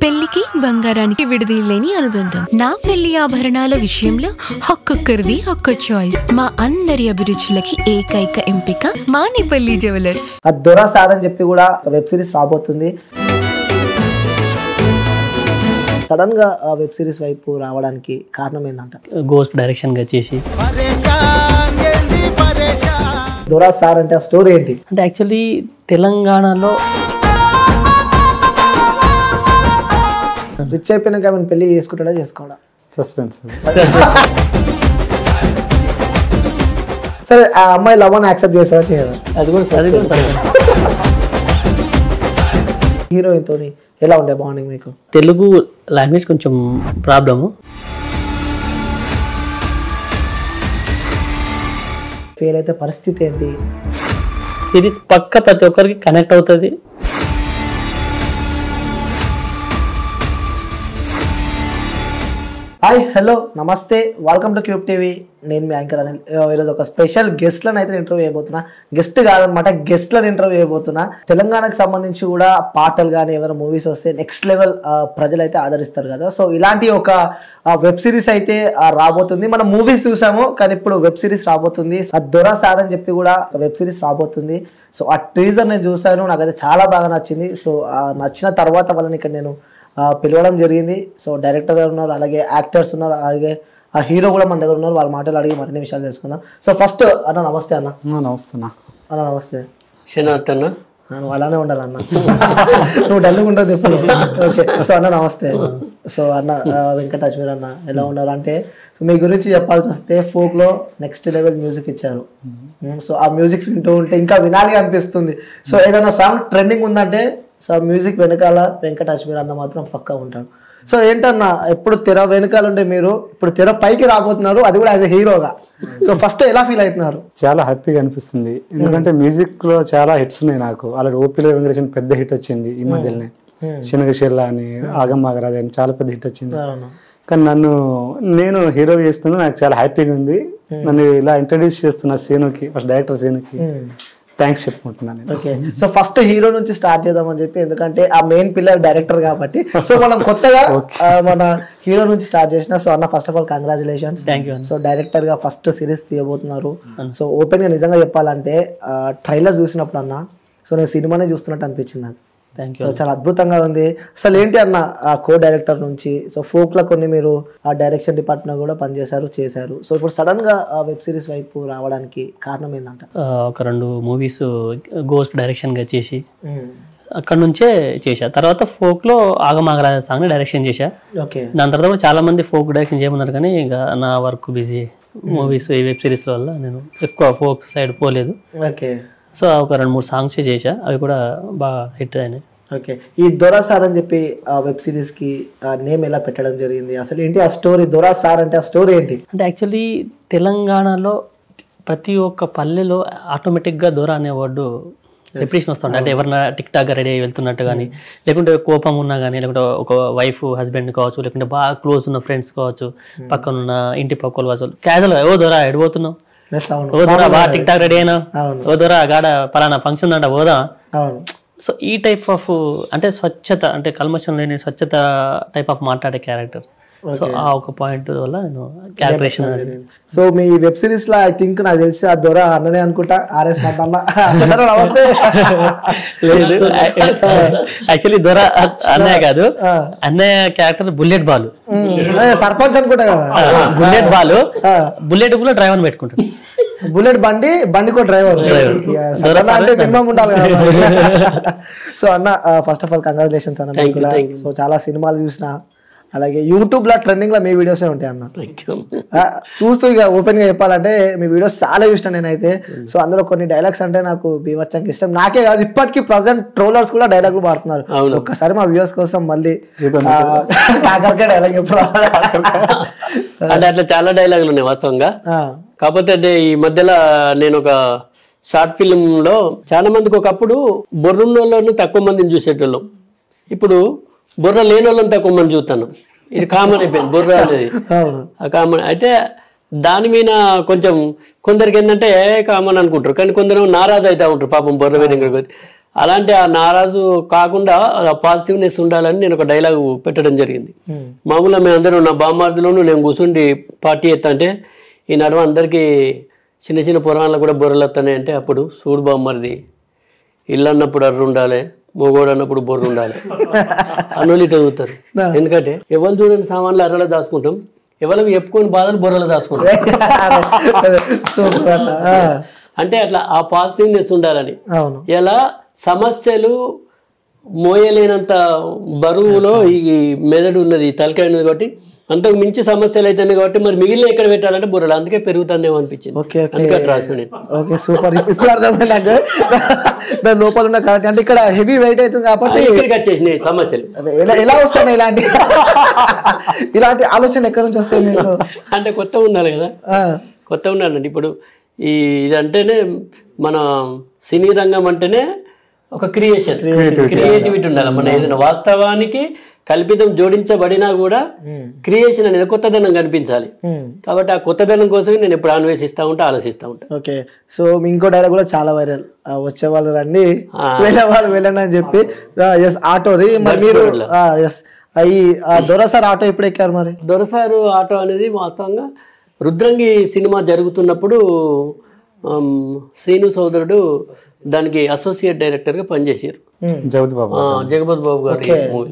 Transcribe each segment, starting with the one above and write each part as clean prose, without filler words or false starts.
పెళ్లికి బంగారానికి విడదీయలేని అనుబంధం. నా పెళ్లి ఆభరణాల విషయంలో ఒక్కొక్కరిది ఒక్క చాయిస్. మా అందరి అభిరుచులకి ఏకైక ఎంపిక మానిపల్లి జ్యువెలర్స్. దొరా సార్ అని చెప్పి కూడా వెబ్ సిరీస్ రాబోతుంది. సడన్ గా వెబ్ సిరీస్ వైపు రావడానికి కారణం ఏంటంట? గోస్ట్ డైరెక్షన్ గా చేసి దొరా సార్ అంటే ఆ స్టోరీ ఏంటి? అంటే యాక్చువల్లీ తెలంగాణలో రిచ్ అయిపోయినాక ఆమెను పెళ్లి చేసుకుంటాడా చేసుకోవడా? సస్పెన్స్. సరే ఆ అమ్మాయి లవ్ అని యాక్సెప్ట్ చేస్తారా చేయదా? అది కూడా హీరోయిన్ తోని ఎలా ఉండే బాండింగ్ మీకు? తెలుగు లాంగ్వేజ్ కొంచెం ప్రాబ్లము. ఫెయిల్ అయితే పరిస్థితి ఏంటి? సిరీస్ పక్క ప్రతి ఒక్కరికి కనెక్ట్ అవుతుంది. హాయ్ హలో నమస్తే, వెల్కమ్ టు క్యూబ్ టీవీ. నేను మీ యాంకర్ అనిల్. ఈరోజు ఒక స్పెషల్ గెస్ట్లను అయితే ఇంటర్వ్యూ చేయబోతున్నా. గెస్ట్ కాదనమాట, గెస్ట్లను ఇంటర్వ్యూ చేయబోతున్నా. తెలంగాణకు సంబంధించి కూడా పాటలు కానీ ఏమైనా మూవీస్ వస్తే నెక్స్ట్ లెవెల్ ప్రజలు అయితే ఆదరిస్తారు కదా. సో ఇలాంటి ఒక వెబ్ సిరీస్ అయితే రాబోతుంది. మనం మూవీస్ చూసాము కానీ ఇప్పుడు వెబ్ సిరీస్ రాబోతుంది. దొరా సార్ అని చెప్పి కూడా వెబ్ సిరీస్ రాబోతుంది. సో ఆ టీజర్ నేను చూసాను, నాకైతే చాలా బాగా నచ్చింది. సో నచ్చిన తర్వాత వాళ్ళని ఇక్కడ నేను పిలవడం జరిగింది. సో డైరెక్టర్ గారు ఉన్నారు, అలాగే యాక్టర్స్ ఉన్నారు, అలాగే ఆ హీరో కూడా మన దగ్గర ఉన్నారు. వాళ్ళ మాటలు అడిగి మరిన్ని విషయాలు తెలుసుకుందాం. సో ఫస్ట్ అన్న నమస్తే. అన్న నమస్తే అన్న నమస్తే. శనార్థన్న నువ్వు అలానే ఉండాలన్న, నువ్వు డల్గా ఉండదు ఎప్పుడు. ఓకే, సో అన్న నమస్తే. సో అన్న వెంకటాచ్ మీరు అన్న ఎలా ఉన్నారు అంటే, మీ గురించి చెప్పాల్సి వస్తే ఫోక్ లో నెక్స్ట్ లెవెల్ మ్యూజిక్ ఇచ్చారు. సో ఆ మ్యూజిక్స్ వింటూ ఉంటే ఇంకా వినాలి అనిపిస్తుంది. సో ఏదైనా సాంగ్ ట్రెండింగ్ ఉందంటే సో మ్యూజిక్ వెనకాల వెంకటాచ్ మీరు అన్న మాత్రం పక్కా ఉంటాడు. సో ఏంటన్నా ఎప్పుడు తెర వెనకాల ఉంటే మీరు ఇప్పుడు తెర పైకి రాబోతున్నారు, అది కూడా యాజ్ ఎ హీరోగా. సో ఫస్ట్ ఎలా ఫీల్ అవుతున్నారు? చాలా హ్యాపీగా అనిపిస్తుంది, ఎందుకంటే మ్యూజిక్ లో చాలా హిట్స్ ఉన్నాయి నాకు. అలాగే ఓపీలో వెంకటేశ్వర పెద్ద హిట్ వచ్చింది ఈ మధ్యలోనే. శనగశెల్ల అని, ఆగమాగరాది అని చాలా పెద్ద హిట్ వచ్చింది. కానీ నేను హీరో చేస్తున్నా, నాకు చాలా హ్యాపీగా ఉంది. నన్ను ఇలా ఇంట్రడ్యూస్ చేస్తున్నా సీనుకి, ఫస్ట్ డైరెక్టర్ సీనుకి థ్యాంక్స్ చెప్పుకుంటున్నాను. ఓకే, సో ఫస్ట్ హీరో నుంచి స్టార్ట్ చేద్దామని చెప్పి, ఎందుకంటే ఆ మెయిన్ పిల్లర్ డైరెక్టర్ కాబట్టి. సో మనం కొత్తగా మన హీరో నుంచి స్టార్ట్ చేసిన. సో అన్న first of all congratulations. So director గా ఫస్ట్ సిరీస్ తీయబోతున్నారు. సో ఓపెన్ గా నిజంగా చెప్పాలంటే ట్రైలర్ చూసినప్పుడు అన్న, సో నేను సినిమానే చూస్తున్నట్టు అనిపించింది నాకు. సో చాలా అద్భుతంగా ఉంది. అసలు ఏంటి అన్న కో డైరెక్టర్ నుంచి, సో ఫోక్ లో కొన్ని మీరు ఆ డైరెక్షన్ డిపార్ట్మెంట్ కూడా పనిచేశారు చేశారు. సో ఇప్పుడు సడన్ గా వెబ్ సిరీస్ వైపు రావడానికి కారణం ఏంటంట? ఒక 2 మూవీస్ గోస్ట్ డైరెక్షన్ గా చేసి అక్కడ నుంచే చేశా. తర్వాత ఫోక్ లో ఆగమాగరాజ సాంగ్ డైరెక్షన్ చేశా. దాని తర్వాత కూడా చాలా మంది ఫోక్ డైరెక్షన్ చేయమన్నారు, కానీ ఇక నా వర్క్ బిజీ, మూవీస్ ఈ వెబ్ సిరీస్ వల్ల నేను ఎక్కువ ఫోక్ సైడ్ పోలేదు. ఓకే, సో ఒక 2-3 సాంగ్స్ చేశా, అవి కూడా బాగా హిట్ అయినాయి. ఓకే, ఈ దొరా సార్ అని చెప్పి వెబ్ సిరీస్ కి నేమ్ ఎలా పెట్టడం జరిగింది? అసలు ఏంటి ఆ స్టోరీ? దొరా సార్ అంటే ఆ స్టోరీ ఏంటి? అంటే యాక్చువల్లీ తెలంగాణలో ప్రతి ఒక్క పల్లెలో ఆటోమేటిక్గా దొరా అనే వర్డ్ రిప్రెషన్ వస్తుండే. అంటే ఎవరైనా టిక్ టాక్ రెడీ అయ్యి వెళ్తున్నట్టు కానీ, లేకుంటే కోపం ఉన్నా కానీ, లేకుంటే ఒక వైఫ్ హస్బెండ్ కావచ్చు, లేకుంటే బాగా క్లోజ్ ఉన్న ఫ్రెండ్స్ కావచ్చు, పక్కన ఉన్న ఇంటి పక్కల కావచ్చు, క్యాజువల్ ఓ దొరా ఎడిపోతున్నావు, ఓ దొరా బాగా టిక్ టాక్ రెడీ అయినా, ఓ దొరా గాడ పలానా ఫంక్షన్ అంట పోదా. సో ఈ టైప్ ఆఫ్ అంటే స్వచ్ఛత, అంటే కల్మషం లేని స్వచ్ఛత టైప్ ఆఫ్ మాట్లాడే క్యారెక్టర్. సో ఆ ఒక పాయింట్ వల్ల నేను క్యారెక్టరేషన్. సో మీ వెబ్ సిరీస్ లో ఐ థింక్ నాకు తెలిసి ఆ దొర అన్ననే అనుకుంటా, ఆర్ఎస్ లేదు. యాక్చువల్లీ దొర అన్నయ్య కాదు, అన్నయ్య క్యారెక్టర్ బుల్లెట్ బాలు, సర్పంచ్ అనుకుంటా కదా. బుల్లెట్ బాలు బుల్లెట్ కూడా డ్రైవర్ పెట్టుకుంటాడు. బుల్లెట్ బండికో డ్రైవర్ అంటే మినిమం ఉండాలి కదా. సో అన్న ఫస్ట్ ఆఫ్ ఆల్ కంగ్రాచులేషన్స్ అన్న. సో చాలా సినిమాలు చూసిన, అలాగే యూట్యూబ్ లో ట్రెండింగ్ లో మీ వీడియోసే ఉంటాయి అన్న. చూస్తూ ఇక ఓపెన్ గా చెప్పాలంటే మీ వీడియోస్ చాలా చూసిన నేనైతే. సో అందులో కొన్ని డైలాగ్స్ అంటే నాకు బీభత్సంగా ఇష్టం. నాకే కాదు, ఇప్పటికీ ప్రజెంట్ ట్రోలర్స్ కూడా డైలాగులు వాడుతున్నారు. ఒక్కసారి మా వ్యూవర్స్ కోసం మళ్ళీ కాకరకాయ డైలాగ్ ఎప్పుడు అంటే అట్లా చాలా డైలాగులు ఉన్నాయి వాస్తవంగా. కాకపోతే అంటే ఈ మధ్యలో నేను ఒక షార్ట్ ఫిల్మ్ లో చాలా మందికి ఒకప్పుడు బొర్రున్న వాళ్ళని తక్కువ మందిని చూసేటోళ్ళం, ఇప్పుడు బుర్ర లేని వాళ్ళని తక్కువ మంది చూస్తాను. ఇది కామన్ అయిపోయింది బుర్ర అనేది, కామన్ అయితే. దాని మీద కొంచెం కొందరికి ఏంటంటే కామన్ అనుకుంటారు, కానీ కొందరు నారాజు అవుతా ఉంటారు పాపం బుర్ర మీద. అలాంటి ఆ నారాజు కాకుండా పాజిటివ్నెస్ ఉండాలని నేను ఒక డైలాగ్ పెట్టడం జరిగింది. మామూలుగా మేము అందరం నా బామ్మార్దులోనూ నేను కూర్చుండి పార్టీ ఎత్తా అంటే ఈ నడుమ అందరికీ చిన్న చిన్న పురాణాలు కూడా బొర్రలు వస్తాయి అంటే అప్పుడు చూడు బామ్మారిది ఇల్లు అన్నప్పుడు అర్రు ఉండాలి, మొగోడు అన్నప్పుడు బొర్రు ఉండాలి అన్నోళ్ళు ఇట్లా చదువుతారు. ఎందుకంటే ఎవరు చూడని సామాన్లు అర్రలో దాచుకుంటాం, ఎవరు చెప్పుకొని బాధలు బొర్రలో దాచుకుంటాం. అంటే అట్లా ఆ పాజిటివ్నెస్ ఉండాలని. ఎలా సమస్యలు మోయలేనంత బరువులో ఈ మెదడు ఉన్నది, తలకాయ ఉన్నది కాబట్టి అంతకు మించి సమస్యలు అయితేనే కాబట్టి మరి మిగిలిన ఎక్కడ పెట్టాలంటే బుర్రలు, అందుకే పెరుగుతానేమో అనిపించింది. అందుకే రాసిన నేను. Okay super. ఇప్పుడు అర్థమైంది నాకు దాని లోపల ఉన్న కాబట్టి. అంటే ఇక్కడ హెవీ వెయిట్ అవుతుంది కాబట్టి ఇక్కడికి వచ్చేసినాయి సమస్యలు. ఎలా వస్తాయి ఇలాంటి ఆలోచన ఎక్కడి నుంచి వస్తాయి మీకు? అంటే కొత్త ఉండాలి కదా, కొత్త ఉండాలండి. ఇప్పుడు ఇది అంటేనే మన సినీ రంగం అంటేనే ఒక క్రియేటివిటీ ఉండాలి. మన ఏదైనా వాస్తవానికి కల్పితం జోడించబడినా కూడా క్రియేషన్ అనేది కొత్తదనం కనిపించాలి. కాబట్టి ఆ కొత్తదనం కోసమే నేను ఎప్పుడు అన్వేషిస్తూ ఉంటా, ఆలోచిస్తూ ఉంటా. ఓకే. సో ఇంకో డైలాగ్ కూడా చాలా వైరల్, వచ్చే వాళ్ళు రండి వెళ్ళే వాళ్ళు వెళ్ళండి అని చెప్పి. ఎస్ ఆటోది మరి మీరు ఈ దొరసార్ ఆటో ఎప్పుడు ఎక్కారు మరి? దొరసారు ఆటో అనేది వాస్తవంగా రుద్రంగి సినిమా జరుగుతున్నప్పుడు శ్రీను సోదరుడు దానికి అసోసియేట్ డైరెక్టర్ గా పనిచేసారు, జగపతి బాబు గారు మూవీ.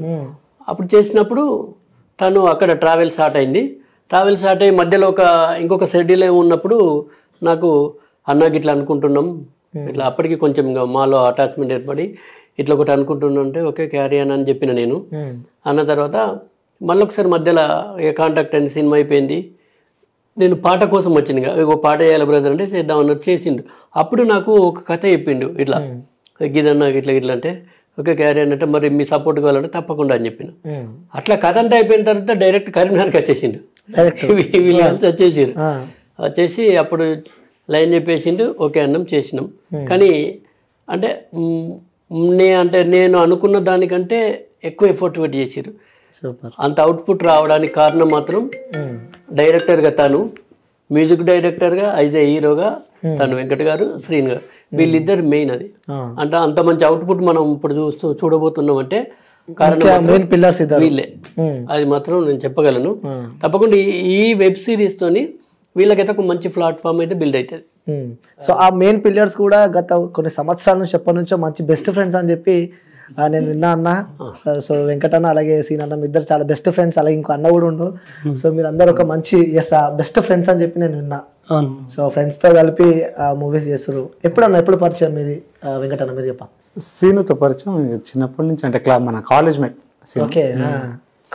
అప్పుడు చేసినప్పుడు తను అక్కడ ట్రావెల్ స్టార్ట్ అయింది. ట్రావెల్ స్టార్ట్ అయ్యి మధ్యలో ఇంకొక షెడ్యూల్ ఉన్నప్పుడు నాకు అన్నకి ఇట్లా అనుకుంటున్నాం, ఇట్లా అప్పటికి కొంచెం మాలో అటాచ్మెంట్ ఏర్పడి ఇట్లా ఒకటి అనుకుంటున్నా అంటే ఓకే క్యారీ అని చెప్పిన నేను. అన్న తర్వాత మళ్ళీ ఒకసారి మధ్యలో కాంటాక్ట్ అయింది, సినిమా అయిపోయింది. నేను పాట కోసం వచ్చింది, ఒక పాట చేయాలి బ్రదర్ అంటే చేద్దాం అన్నట్టు చేసిండు. అప్పుడు నాకు ఒక కథ చెప్పిండు, ఇట్లా గిదన్నా ఇట్లా ఇట్లా అంటే ఓకే క్యారీ అన్నట్టు మరి మీ సపోర్ట్ కావాలంటే తప్పకుండా అని చెప్పిన. అట్లా కథ అంతా అయిపోయిన తర్వాత డైరెక్ట్ కరీంనగర్కి వచ్చేసిండు, వీళ్ళు వచ్చేసారు. వచ్చేసి అప్పుడు లైన్ చెప్పేసిండు, ఓకే అన్నం చేసినాం. కానీ అంటే నేను అనుకున్న దానికంటే ఎక్కువ ఎఫర్ట్ పెట్టి చేసారు. అంత అవుట్పుట్ రావడానికి కారణం మాత్రం డైరెక్టర్గా తను, మ్యూజిక్ డైరెక్టర్గా యాజ్ ఏ హీరోగా తను వెంకట్ గారు, శ్రీన్ గారు, వీళ్ళిద్దరు మెయిన్. అది అంటే అంత మంచి అవుట్పుట్ మనం ఇప్పుడు చూడబోతున్నాం అంటే కారణం వీళ్ళే. అది మాత్రం నేను చెప్పగలను. తప్పకుండా ఈ వెబ్ సిరీస్ తోని వీళ్ళకైతే ఒక మంచి ప్లాట్ఫామ్ అయితే బిల్డ్ అవుతుంది. సో ఆ మెయిన్ పిల్లర్స్ కూడా గత కొన్ని సంవత్సరాల నుంచి ఎప్పటి నుంచో మంచి బెస్ట్ ఫ్రెండ్స్ అని చెప్పి నేను విన్నా అన్న. సో వెంకటన్న అలాగే సీన్ అన్న ఇద్దరు చాలా బెస్ట్ ఫ్రెండ్స్, అలాగే ఇంకో అన్న కూడా ఉండు. సో మీరు అందరు ఒక మంచి బెస్ట్ ఫ్రెండ్స్ అని చెప్పి నేను విన్నా. సో ఫ్రెండ్స్ తో కలిపి మూవీస్ చేస్తారు. ఎప్పుడు పరిచయం మీది వెంకటన్న, మీరు చెప్ప? సీనుతో పరిచయం చిన్నప్పటి నుంచి, అంటే మన కాలేజ్ మేట్. ఓకే,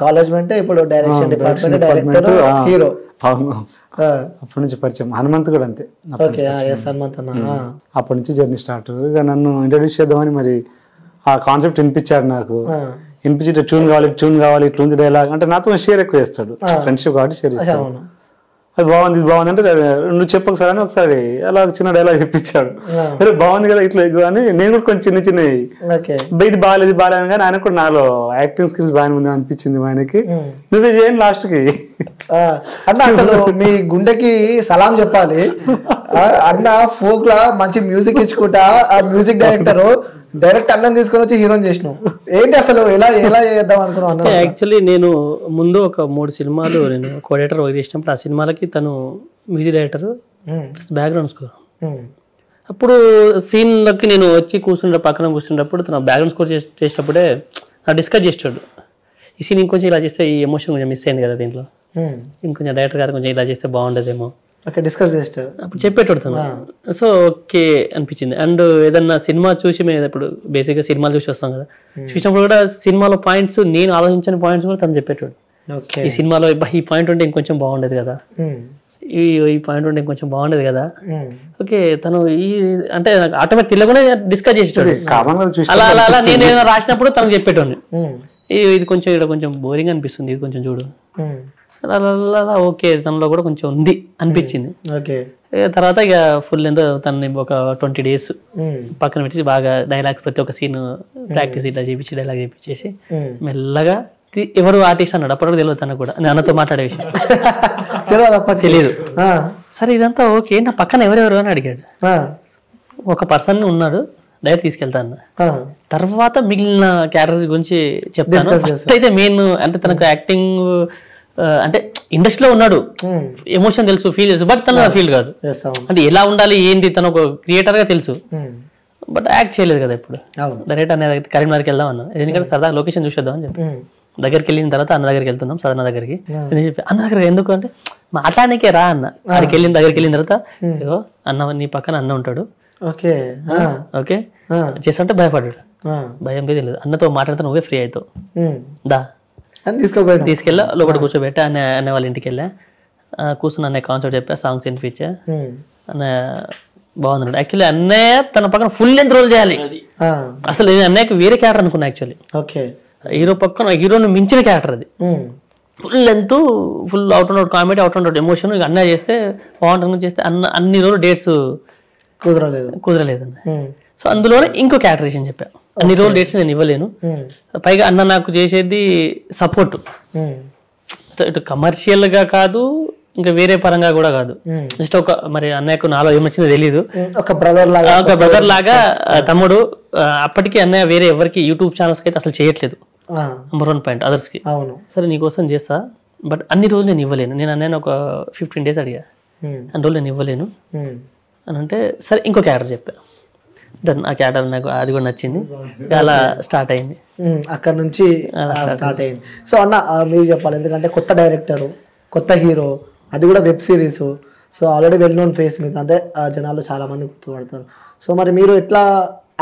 కాలేజ్ అంటే ఇప్పుడు డైరెక్షన్ డిపార్ట్మెంట్ డైరెక్టర్, హీరో. అవును, అప్పటి నుంచి పరిచయం. హనుమంత్ కూడా అంతే. ఓకే, హనుమంత్ అన్న. అప్పటి నుంచి జర్నీ స్టార్ట్. ఇక నన్ను ఇంట్రడ్యూస్ చేద్దామని మరి ఆ కాన్సెప్ట్ వినిపించాడు నాకు. వినిపించి ట్యూన్ కావాలి ఇట్లా ఉంది డైలాగ్ అంటే నాతో షేర్ ఎక్కువ చేస్తాడు, ఫ్రెండ్షిప్ కాబట్టి షేర్ చేస్తాడు. అది బాగుంది ఇది బాగుంది అంటే నువ్వు చెప్పొకసారి అని ఒకసారి అలా చిన్న డైలాగ్ చెప్పించాడు. అరే బాగుంది కదా ఇట్లా అని నేను కూడా కొంచెం చిన్నవి ఇది బాగాలేదు కానీ ఆయన కూడా నాలో యాక్టింగ్ స్కిల్స్ బాగానే ఉంది అనిపించింది. ఆయనకి నువ్వే చేయండి లాస్ట్ కి అన్న. అసలు మీ గుండెకి సలాం చెప్పాలి అన్న. ఫోక్ లా మంచి మ్యూజిక్ ఇచ్చుకుంటా ఆ మ్యూజిక్ డైరెక్టర్ డైరెక్ట్ అన్నం తీసుకొని వచ్చి హీరోని చేసినాం. ఏంటి అసలు ఎలా చేద్దాం అనుకున్నాం? యాక్చువల్లీ నేను ముందు ఒక 3 సినిమాలు నేను కోఆర్డినేటర్ వర్క్ చేసినప్పుడు ఆ సినిమాలకి తను music director plus background score. అప్పుడు సీన్లకి నేను వచ్చి పక్కన కూర్చున్నప్పుడు తన బ్యాక్గ్రౌండ్ స్కోర్ చేసేటప్పుడే డిస్కస్ చేస్తాడు, ఈ సీన్ ఇంకొంచెం ఇలా చేస్తే ఈ ఎమోషన్ కొంచెం మిస్ అయింది కదా దీంట్లో, ఇంకొంచెం డైరెక్టర్ గారు కొంచెం ఇలా చేస్తే బాగుండదేమో డిస్కస్ చేస్తాడు అప్పుడు చెప్పేటోడు తను. సో ఓకే అనిపించింది. అండ్ ఏదన్నా సినిమా చూసి మేము ఇప్పుడు బేసిక్గా సినిమాలు చూసి వస్తాం కదా, చూసినప్పుడు కూడా సినిమాలో పాయింట్స్ నేను ఆలోచించిన పాయింట్స్ కూడా తను చెప్పేటోడు. ఈ సినిమాలో ఈ పాయింట్ ఉంటే ఇంకొంచెం బాగుండేది కదా, ఈ పాయింట్ ఉంటే ఇంకొంచెం బాగుండేది కదా. ఓకే తను ఈ అంటే ఆటోమేటిక్ తెలియకుండా డిస్కస్ చేసేటోడు. అలా అలా నేను ఏదైనా రాసినప్పుడు తనకు చెప్పేటోడిని, ఇది కొంచెం ఇక్కడ కొంచెం బోరింగ్ అనిపిస్తుంది, ఇది కొంచెం చూడు అలా. ఓకే తనలో కూడా కొంచెం ఉంది అనిపించింది. తర్వాత ఇక ఫుల్ ఎంతో తనని ఒక 20 days పక్కన పెట్టి బాగా డైలాగ్స్ ప్రతి ఒక్క సీన్ ప్రాక్టీస్ ఇట్లా చేపించి డైలాగ్ చేపించేసి మెల్లగా ఎవరు ఆర్టిస్ట్ అన్నాడు. అప్పటికి తెలియదు తనకు కూడా, నేను అన్నతో మాట్లాడే విషయం తెలియదు. సరే ఇదంతా ఓకే, నా పక్కన ఎవరెవరు అని అడిగాడు. ఒక పర్సన్ ఉన్నాడు డైరెక్ట్ తీసుకెళ్తా అన్న. తర్వాత మిగిలిన క్యారెక్టర్స్ గురించి చెప్తాను. ఫస్ట్ అయితే మెయిన్ అంటే తనకు యాక్టింగ్ అంటే ఇండస్ట్రీలో ఉన్నాడు, ఎమోషన్ తెలుసు, ఫీల్ తెలుసు, బట్ తన ఫీల్ కాదు. అంటే ఎలా ఉండాలి ఏంటి తను ఒక క్రియేటర్ గా తెలుసు, బట్ యాక్ట్ చేయలేదు కదా ఇప్పుడు. డైరెక్ట్ అన్న కరీంనగర్కి వెళ్దాం అన్న, ఎందుకంటే సరదా లొకేషన్ చూసేద్దాం అని చెప్పి దగ్గరికి వెళ్ళిన తర్వాత అన్న దగ్గరికి వెళ్తున్నాం, సదన్న దగ్గరికి. అన్న దగ్గర ఎందుకు అంటే మాట్లాడనికే రా అన్న. అక్కడికి దగ్గరికి వెళ్ళిన తర్వాత ఇగో అన్న నీ పక్కన అన్న ఉంటాడు, ఓకే చేస్తుంటే భయపడ్డాడు. భయం తెలియదు, అన్నతో మాట్లాడితే నువ్వే ఫ్రీ అవుతావు, దా తీసుకెళ్ళా లోపల కూర్చోబెట్టా. అన్న వాళ్ళ ఇంటికి వెళ్ళా, కూర్చుని అన్నయ్య కాన్సర్ట్ చెప్పా, సాంగ్స్ వినిపించా. అన్న బాగుంది. యాక్చువల్లీ అన్నయ్య తన పక్కన ఫుల్ లెంత్ రోల్ చేయాలి. అసలు అన్నయ్యకి వేరే క్యారెక్టర్ అనుకున్నా యాక్చువల్లీ. హీరో పక్కన హీరోని మించిన క్యారెక్టర్ అది. Full length, full out and out comedy, out and out emotion. అన్నయ్య చేస్తే బాగుంటుంది, చేస్తే అన్ని రోజులు డేట్స్ కుదరలేదన్న. సో అందులోనే ఇంకో క్యారెక్టరేషన్ చెప్పా. అన్ని రోజులు డేట్స్ నేను ఇవ్వలేను, పైగా అన్న నాకు చేసేది సపోర్ట్, ఇటు కమర్షియల్ గా కాదు, ఇంకా వేరే పరంగా కూడా కాదు. జస్ట్ ఒక మరి అన్నయ్యకు నాలో ఏమొచ్చిందో తెలీదు, ఒక బ్రదర్ లాగా తమ్ముడు. అప్పటికి అన్నయ్య వేరే ఎవరికి యూట్యూబ్ ఛానల్స్ కి అయితే అసలు చేయట్లేదు, నెంబర్ 1 పాయింట్ అదర్స్ కి. సరే నీకోసం చేస్తా, బట్ అన్ని రోజులు నేను ఇవ్వలేను. నేను అన్నయ్య ఒక 15 days అడిగా, అన్ని రోజులు నేను ఇవ్వలేను అని అంటే సరే ఇంకో క్యారెక్టర్ చెప్పా. దెన్ ఆ క్యారెక్టర్ నాకు అది కూడా నచ్చింది, అలా స్టార్ట్ అయింది. అక్కడ నుంచి స్టార్ట్ అయింది. సో అన్న మీరు చెప్పాలి, ఎందుకంటే కొత్త డైరెక్టర్, కొత్త హీరో, అది కూడా web series. So already well known face మీద, అంటే జనాలు చాలా మంది గుర్తుపడతారు. సో మరి మీరు ఎట్లా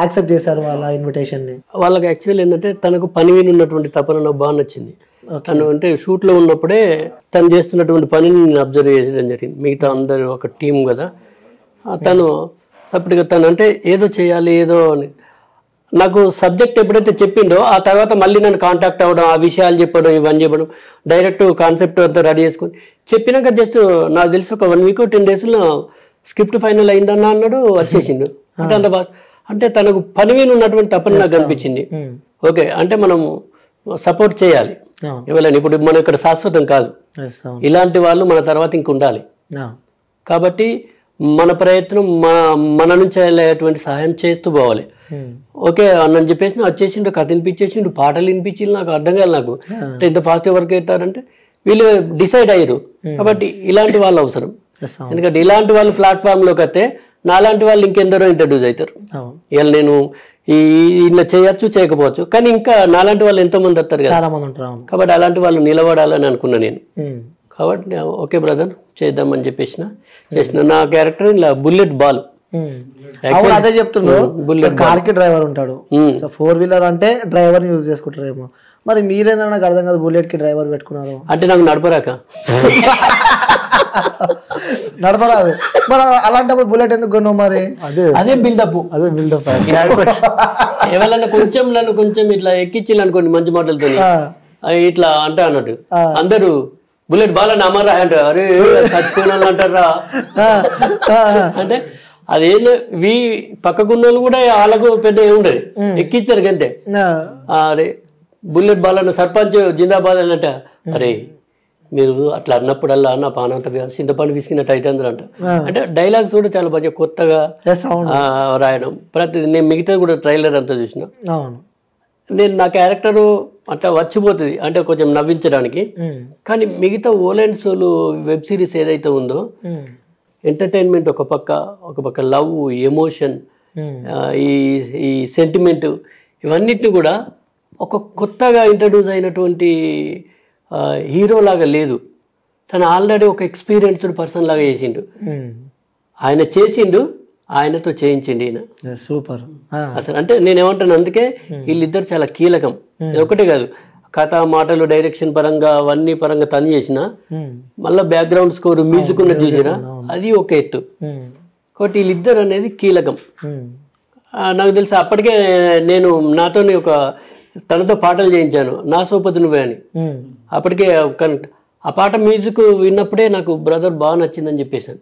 యాక్సెప్ట్ చేశారు వాళ్ళ ఇన్విటేషన్ ని? వాళ్ళకి యాక్చువల్ ఏంటంటే తనకు పని మీద ఉన్నటువంటి తపన నాకు బాగా నచ్చింది. తను అంటే షూట్ లో ఉన్నప్పుడే తను చేస్తున్నటువంటి పనిని నేను అబ్జర్వ్ చేయడం జరిగింది. మిగతా అందరూ ఒక టీం కదా, తను అప్పటిగా తను అంటే ఏదో చేయాలి ఏదో అని. నాకు సబ్జెక్ట్ ఎప్పుడైతే చెప్పిండో ఆ తర్వాత మళ్ళీ నన్ను కాంటాక్ట్ అవ్వడం, ఆ విషయాలు చెప్పడం, ఇవన్నీ చెప్పడం, డైరెక్ట్ కాన్సెప్ట్ అంతా రెడీ చేసుకొని చెప్పినాక జస్ట్ నాకు తెలిసి ఒక 1 week 10 days స్క్రిప్ట్ ఫైనల్ అయిందన్న అన్నాడు, వచ్చేసిండు. అంటే అంత బాగా అంటే తనకు పని మీద ఉన్నటువంటి తపన నాకు కనిపించింది. ఓకే అంటే మనం సపోర్ట్ చేయాలి ఎవరైనా. ఇప్పుడు మనం ఇక్కడ శాశ్వతం కాదు, ఇలాంటి వాళ్ళు మన తర్వాత ఇంక ఉండాలి. కాబట్టి మన ప్రయత్నం మన నుంచి వెళ్ళేటువంటి సహాయం చేస్తూ పోవాలి. ఓకే అన్నని చెప్పేసి వచ్చేసిండు, కథ వినిపించేసిండు, పాటలు వినిపించి నాకు అర్థం కాదు. నాకు అంటే ఇంత ఫాస్ట్ వర్క్ అవుతారంటే వీళ్ళు డిసైడ్ అయ్యారు. కాబట్టి ఇలాంటి వాళ్ళు అవసరం, ఎందుకంటే ఇలాంటి వాళ్ళు ప్లాట్ఫామ్లోకి వస్తే నాలాంటి వాళ్ళు ఇంకెందరో ఇంట్రడ్యూస్ అవుతారు. ఇవాళ నేను ఇలా చేయొచ్చు చేయకపోవచ్చు, కానీ ఇంకా నాలాంటి వాళ్ళు ఎంతో మంది వస్తారు కదా, కాబట్టి అలాంటి వాళ్ళు నిలబడాలని అనుకున్నా నేను. కాబట్టి ఓకే బ్రదర్ చేద్దామని చేసిన నా క్యారెక్టర్ ఇలా బుల్లెట్ బాల్. అదే చెప్తున్నాడు, కార్ కి డ్రైవర్ ఉంటాడు, 4-wheeler అంటే డ్రైవర్ యూజ్ చేసుకుంటారేమో. మరి మీరేందా నాకు అర్థం కాదు, బుల్లెట్ కి డ్రైవర్ పెట్టుకున్నారు అంటే నాకు నడపరాక నడపరాదు. మరి అలాంటప్పుడు బుల్లెట్ ఎందుకు కొన్నావు? మరి అదే బిల్డప్ ఎవరన్నా కొంచెం నన్ను కొంచెం ఇట్లా ఎక్కించి అనుకోండి మంచి మాటలతో ఇట్లా అంటే అన్నట్టు అందరూ బుల్లెట్ బాలని అమర్రా అంటే అరే చచ్చిపోయిన వాళ్ళు అంటారా అంటే అదేందో పక్కకున్న వాళ్ళు కూడా వాళ్ళకు పెద్ద ఏముండదు, ఎక్కించారు కంటే. అరే బుల్లెట్ బాలన్న సర్పంచ్ జిందాబాద్ అన్నట్ట, అరే మీరు అట్లా అన్నప్పుడల్లా నా పానంత చింతపండు విసిగినట్టు అవుతుంది అంట. అంటే డైలాగ్స్ కూడా చాలా బాగా కొత్తగా రాయడం. నేను మిగతా కూడా ట్రైలర్ అంతా చూసిన. నేను నా క్యారెక్టరు అట్లా వచ్చిపోతుంది అంటే కొంచెం నవ్వించడానికి. కానీ మిగతా ఓలెండ్ సోలు వెబ్ సిరీస్ ఏదైతే ఉందో ఎంటర్టైన్మెంట్ ఒక పక్క లవ్, ఎమోషన్, ఈ సెంటిమెంట్, ఇవన్నిటిని కూడా ఒక కొత్తగా ఇంట్రడ్యూస్ అయినటువంటి హీరో లాగా లేదు. తను ఆల్రెడీ ఒక ఎక్స్పీరియన్స్డ్ పర్సన్ లాగా చేసిండు. ఆయన చేసిండు, ఆయనతో చేయించండి ఈయన. సూపర్ అసలు అంటే నేనేమంటాను, అందుకే వీళ్ళిద్దరు చాలా కీలకం. ఒకటే కాదు, కథ, మాటలు, డైరెక్షన్ పరంగా అవన్నీ పరంగా తను చేసిన, మళ్ళీ బ్యాక్గ్రౌండ్ స్కోర్, మ్యూజిక్ ఉన్నది చూసినా అది ఒక ఎత్తు. కాబట్టి వీళ్ళిద్దరు అనేది కీలకం. నాకు తెలిసి అప్పటికే నేను నాతో తనతో పాటలు చేయించాను, నా సోపతి నువ్వే అని. అప్పటికే ఆ పాట మ్యూజిక్ విన్నప్పుడే నాకు బ్రదర్ బాగా నచ్చిందని చెప్పేశాను.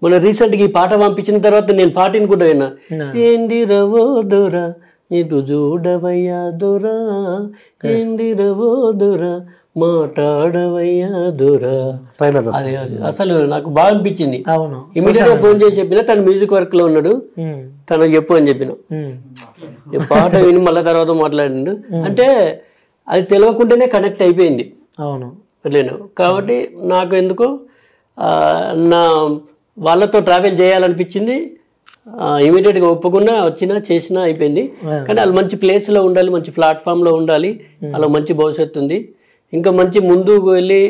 మొన్న రీసెంట్గా ఈ పాట పంపించిన తర్వాత నేను పాట వినుకుంటా విన్నా. ఏంది రవో దొరా ఇటు చూడవయ్యా దొరా, ఏంది రవో దొరా మాట్లాడవయ్యా దూరా ట్రైలర్ అది అసలు నాకు బాగా అనిపించింది. అవును. ఇమీడియట్ గా ఫోన్ చేసి చెప్పిన తను మ్యూజిక్ వర్క్ లో ఉన్నాడు, తనకు చెప్పు అని చెప్పిన. ఈ పాట విని మళ్ళీ తర్వాత మాట్లాడిండు అంటే అది తెలియకుండానే కనెక్ట్ అయిపోయింది. అవును నేను కాబట్టి నాకు ఎందుకో నా వాళ్ళతో ట్రావెల్ చేయాలనిపించింది. ఇమీడియట్గా ఒప్పుకున్నా వచ్చినా చేసినా అయిపోయింది. కానీ వాళ్ళు మంచి ప్లేస్లో ఉండాలి, మంచి ప్లాట్ఫామ్లో ఉండాలి, అలా మంచి భవిష్యత్తు ఉంది. ఇంకా మంచి ముందుకు వెళ్ళి